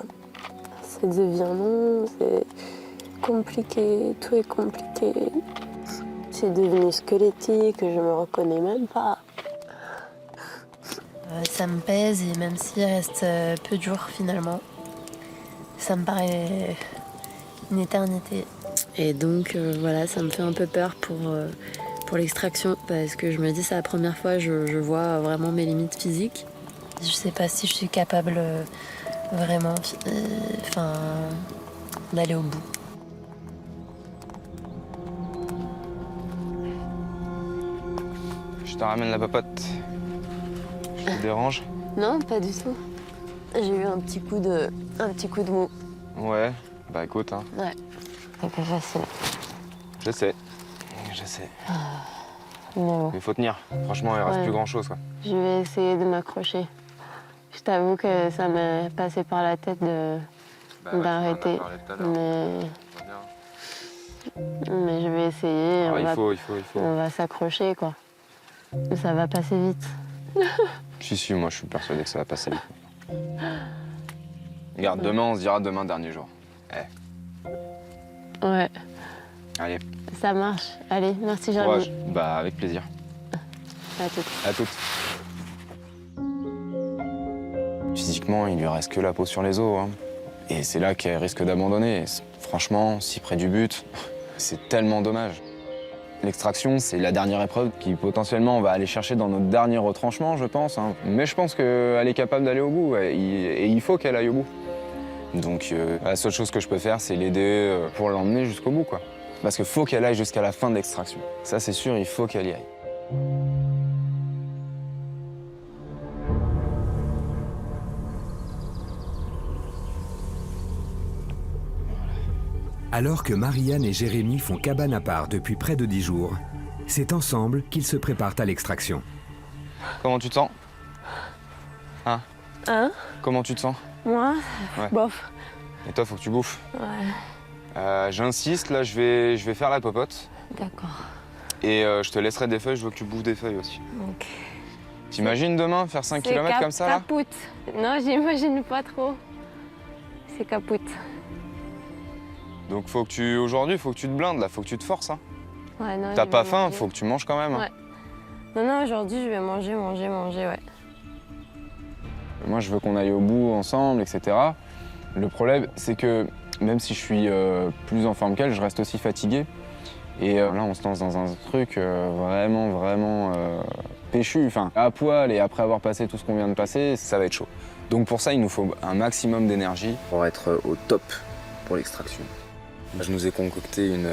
Ça devient long, c'est compliqué, tout est compliqué. C'est devenu squelettique, je me reconnais même pas. Ça me pèse et même s'il reste peu de jours finalement, ça me paraît une éternité. Et donc voilà, ça me fait un peu peur pour pour l'extraction parce que je me dis c'est la première fois que je vois vraiment mes limites physiques. Je sais pas si je suis capable vraiment d'aller au bout. Je te ramène la papote. Je te dérange? Non, pas du tout. J'ai eu un petit coup de mou. Ouais, bah écoute, hein. Ouais, c'est pas facile. Je sais. Bon. Mais faut tenir. Franchement, il reste plus grand chose, quoi. Je vais essayer de m'accrocher. Je t'avoue que ça m'est passé par la tête d'arrêter. Mais je vais essayer. Ah, il faut. On va s'accrocher, quoi. Ça va passer vite. Si, moi je suis persuadé que ça va passer vite. Regarde, demain on se dira demain dernier jour. Ouais. Allez. Ça marche. Allez, merci Jérémy. Courage. Bah avec plaisir. À toutes. À toutes. Physiquement, il lui reste que la peau sur les os. Hein. Et c'est là qu'elle risque d'abandonner. Franchement, si près du but, c'est tellement dommage. L'extraction, c'est la dernière épreuve qui potentiellement on va aller chercher dans notre dernier retranchement, je pense. Hein. Mais je pense qu'elle est capable d'aller au bout et il faut qu'elle aille au bout. Donc la seule chose que je peux faire, c'est l'aider pour l'emmener jusqu'au bout, quoi. Parce qu'il faut qu'elle aille jusqu'à la fin de l'extraction. Ça, c'est sûr, il faut qu'elle y aille. Alors que Marianne et Jérémy font cabane à part depuis près de 10 jours, c'est ensemble qu'ils se préparent à l'extraction. Comment tu te sens? Hein? Comment tu te sens? Moi, ouais. Bof. Et toi, faut que tu bouffes. Ouais. J'insiste, là, je vais faire la popote. D'accord. Et je te laisserai des feuilles, je veux que tu bouffes des feuilles aussi. Ok. T'imagines demain faire 5 km comme ça, là? Capoute. Non, j'imagine pas trop. C'est capoute. Donc aujourd'hui, faut que tu te blindes, là, faut que tu te forces. Hein. Ouais, non, t'as pas faim, faut que tu manges quand même. Ouais. Hein. Non, aujourd'hui, je vais manger, ouais. Moi, je veux qu'on aille au bout ensemble, etc. Le problème, c'est que même si je suis plus en forme qu'elle, je reste aussi fatigué. Et là, on se lance dans un truc vraiment péchu. Enfin, à poil et après avoir passé tout ce qu'on vient de passer, ça va être chaud. Donc pour ça, il nous faut un maximum d'énergie pour être au top pour l'extraction. Je nous ai concocté une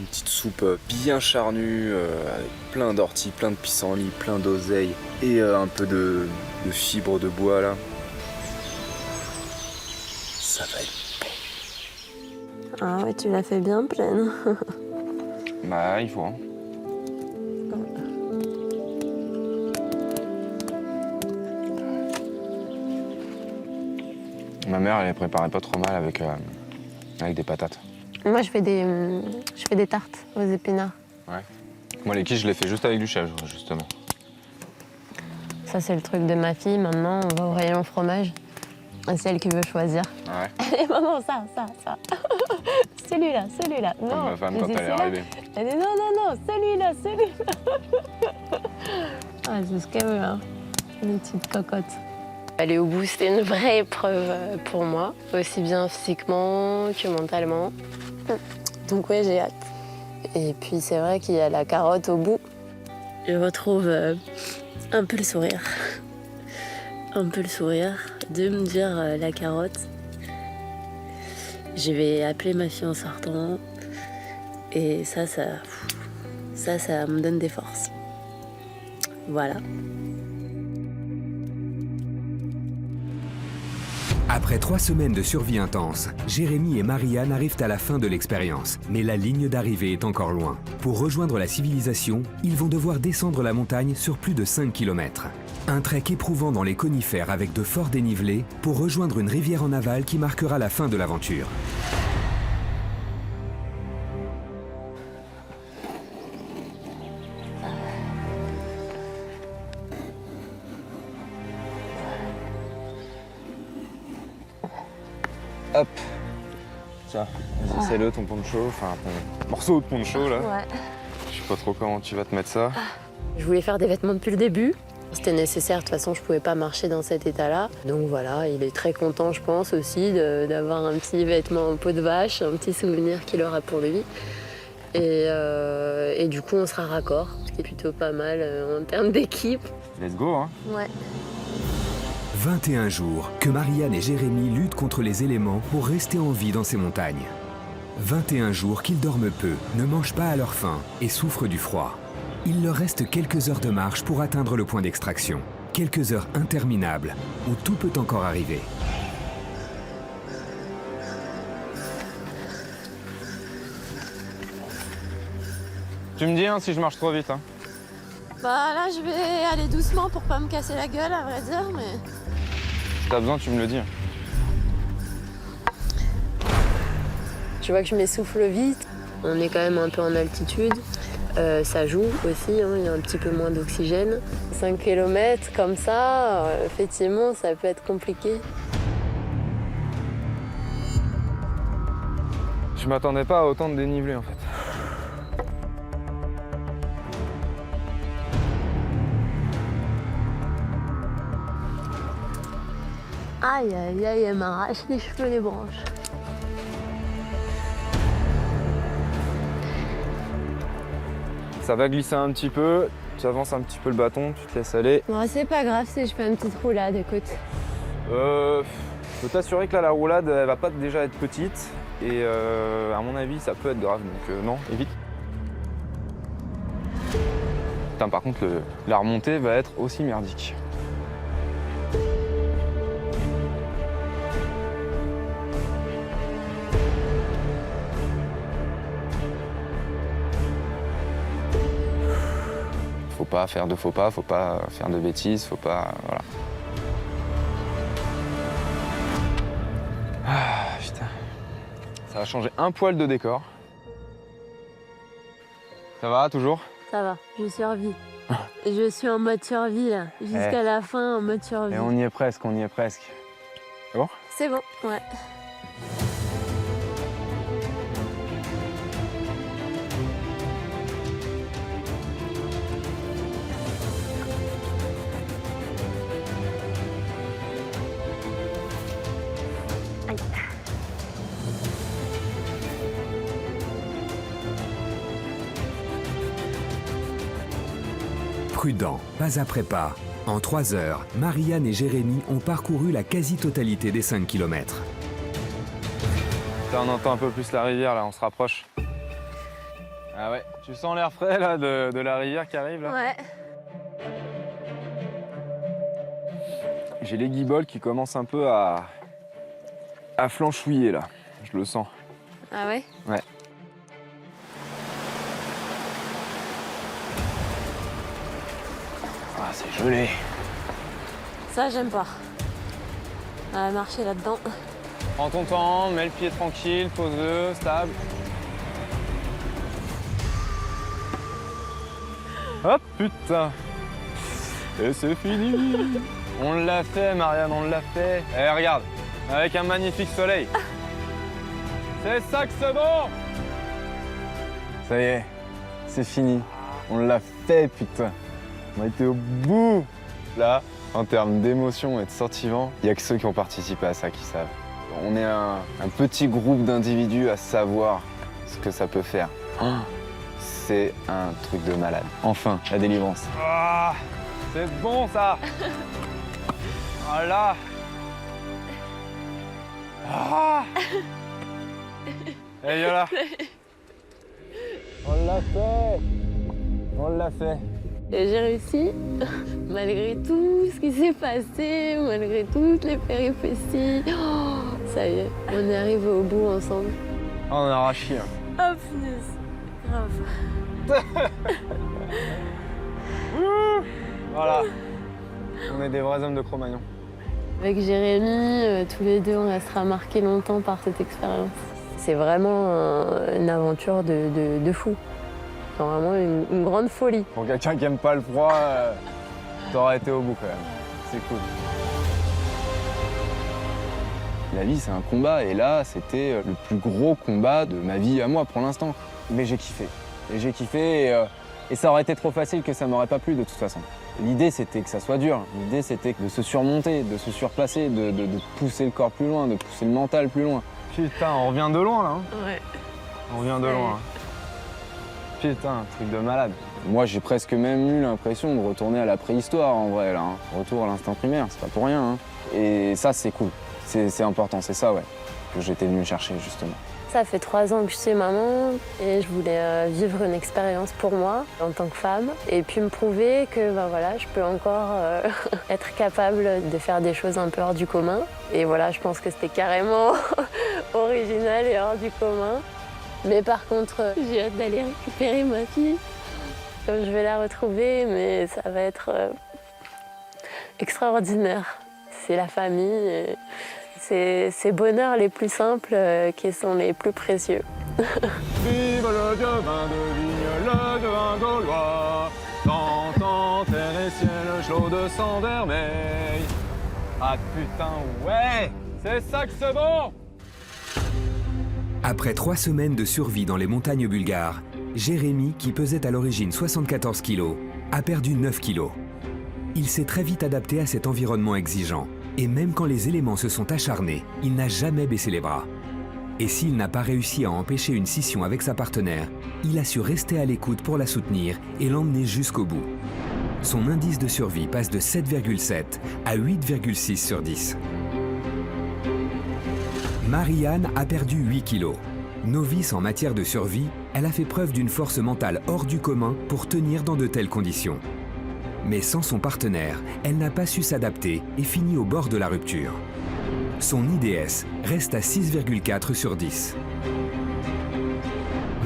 petite soupe bien charnue, avec plein d'orties, plein de pissenlit, plein d'oseille et un peu de fibres de bois là. Ça va être bon. Ah ouais, tu l'as fait bien pleine. Bah, il faut. Hein. Ma mère, elle les préparait pas trop mal avec des patates. Moi, je fais des tartes aux épinards. Ouais. Moi, les quiches, je les fais juste avec du chèvre, justement. Ça, c'est le truc de ma fille. Maintenant, on va au rayon fromage. C'est elle qui veut choisir. Ouais. Allez, maman, ça. celui-là. Non, comme ma femme quand elle est arrivée. Elle dit non, celui-là. Ah, c'est ce qu'elle veut, hein. Une petite cocotte. Aller au bout, c'était une vraie épreuve pour moi, aussi bien physiquement que mentalement. Donc ouais, j'ai hâte. Et puis c'est vrai qu'il y a la carotte au bout. Je retrouve un peu le sourire. De me dire la carotte. Je vais appeler ma fille en sortant. Et ça me donne des forces. Voilà. Après 3 semaines de survie intense, Jérémy et Marianne arrivent à la fin de l'expérience. Mais la ligne d'arrivée est encore loin. Pour rejoindre la civilisation, ils vont devoir descendre la montagne sur plus de 5 km. Un trek éprouvant dans les conifères avec de forts dénivelés pour rejoindre une rivière en aval qui marquera la fin de l'aventure. Hop. Tiens, vas-y, essaie-le, ton poncho, enfin ton morceau de poncho là. Ouais. Je sais pas trop comment tu vas te mettre ça. Je voulais faire des vêtements depuis le début. C'était nécessaire, de toute façon je pouvais pas marcher dans cet état-là. Donc voilà, il est très content je pense aussi d'avoir un petit vêtement en peau de vache, un petit souvenir qu'il aura pour lui. Et du coup, on sera raccord, ce qui est plutôt pas mal en termes d'équipe. Let's go, hein. Ouais. 21 jours que Marianne et Jérémy luttent contre les éléments pour rester en vie dans ces montagnes. 21 jours qu'ils dorment peu, ne mangent pas à leur faim et souffrent du froid. Il leur reste quelques heures de marche pour atteindre le point d'extraction. Quelques heures interminables où tout peut encore arriver. Tu me dis hein, si je marche trop vite. Hein. Bah là, je vais aller doucement pour pas me casser la gueule, à vrai dire, mais... Si t'as besoin, tu me le dis. Tu vois que je m'essouffle vite. On est quand même un peu en altitude. Ça joue aussi, hein, il y a un petit peu moins d'oxygène. 5 km comme ça, effectivement, ça peut être compliqué. Je m'attendais pas à autant de dénivelé en fait. Aïe, aïe, aïe, elle m'arrache les cheveux, les branches. Ça va glisser un petit peu, tu avances un petit peu le bâton, tu te laisses aller. Bon, c'est pas grave si je fais une petite roulade, écoute. Faut t'assurer que là, la roulade, elle va pas déjà être petite. Et à mon avis, ça peut être grave, donc non, évite. Putain, par contre, la remontée va être aussi merdique. Faut pas faire de faux pas, faut pas faire de bêtises, faut pas... Voilà. Ah, putain. Ça va changer un poil de décor. Ça va, toujours? Ça va, je survis. Je suis en mode survie, là. Jusqu'à la fin, en mode survie. Et on y est presque, on y est presque. C'est bon? C'est bon, ouais. Prudent, pas après pas. En 3 heures, Marianne et Jérémy ont parcouru la quasi-totalité des 5 km. Là, on entend un peu plus la rivière, là, on se rapproche. Ah ouais, tu sens l'air frais, là, de la rivière qui arrive, là? Ouais. J'ai les guibolles qui commencent un peu à flanchouiller, là. Je le sens. Ah ouais? Ouais. Ah, c'est gelé. Ça, j'aime pas. On va marcher là-dedans. Prends ton temps, mets le pied tranquille, pose-le, stable. Hop, putain. Et c'est fini. On l'a fait, Marianne, on l'a fait. Eh, regarde, avec un magnifique soleil. C'est ça que c'est bon. Ça y est, c'est fini. On l'a fait, putain. On a été au bout. Là, en termes d'émotion et de sentiment, il n'y a que ceux qui ont participé à ça qui savent. On est un petit groupe d'individus à savoir ce que ça peut faire. Oh, c'est un truc de malade. Enfin, la délivrance. Ah, c'est bon ça. Voilà. Ah. Et voilà. On l'a fait. On l'a fait. Et j'ai réussi, malgré tout ce qui s'est passé, malgré toutes les péripéties. Oh, ça y est, on est arrivé au bout ensemble. Oh, on a arraché. Oh punaise, grave. Voilà. On est des vrais hommes de Cro-Magnon. Avec Jérémy, tous les deux, on restera marqués longtemps par cette expérience. C'est vraiment une aventure de fou. C'est vraiment une grande folie. Pour quelqu'un qui aime pas le froid, t'aurais été au bout quand même. C'est cool. La vie, c'est un combat, et là, c'était le plus gros combat de ma vie à moi pour l'instant. Mais j'ai kiffé. Et j'ai kiffé, et ça aurait été trop facile que ça m'aurait pas plu de toute façon. L'idée, c'était que ça soit dur. L'idée, c'était de se surmonter, de se surplacer, de pousser le corps plus loin, de pousser le mental plus loin. Putain, on revient de loin, là. Hein. Ouais. On revient de loin. Putain, un truc de malade. Moi, j'ai presque même eu l'impression de retourner à la préhistoire, en vrai, là. Retour à l'instinct primaire, c'est pas pour rien. Et ça, c'est cool. C'est important, c'est ça, ouais, que j'étais venu chercher, justement. Ça fait 3 ans que je suis maman et je voulais vivre une expérience pour moi en tant que femme et puis me prouver que voilà, je peux encore être capable de faire des choses un peu hors du commun. Et voilà, je pense que c'était carrément original et hors du commun. Mais par contre, j'ai hâte d'aller récupérer ma fille. Comme je vais la retrouver, mais ça va être extraordinaire. C'est la famille. Et c'est ces bonheurs les plus simples qui sont les plus précieux. Vive le dieu vin de vigne, le vin gaulois, dans terre et ciel chaud de sang vermeil. Ah putain, ouais, c'est ça que c'est bon! Après 3 semaines de survie dans les montagnes bulgares, Jérémy, qui pesait à l'origine 74 kg, a perdu 9 kg. Il s'est très vite adapté à cet environnement exigeant. Et même quand les éléments se sont acharnés, il n'a jamais baissé les bras. Et s'il n'a pas réussi à empêcher une scission avec sa partenaire, il a su rester à l'écoute pour la soutenir et l'emmener jusqu'au bout. Son indice de survie passe de 7,7 à 8,6 sur 10. Marie-Anne a perdu 8 kilos. Novice en matière de survie, elle a fait preuve d'une force mentale hors du commun pour tenir dans de telles conditions. Mais sans son partenaire, elle n'a pas su s'adapter et finit au bord de la rupture. Son IDS reste à 6,4 sur 10.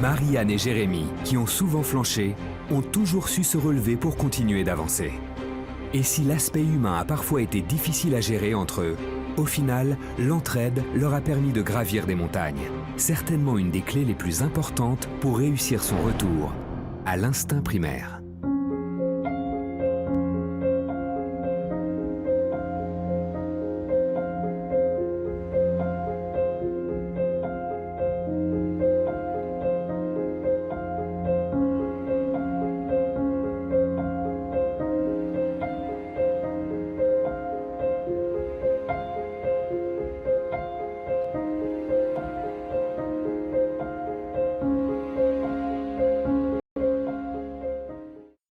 Marie-Anne et Jérémy, qui ont souvent flanché, ont toujours su se relever pour continuer d'avancer. Et si l'aspect humain a parfois été difficile à gérer entre eux, au final, l'entraide leur a permis de gravir des montagnes. Certainement une des clés les plus importantes pour réussir son retour à l'instinct primaire.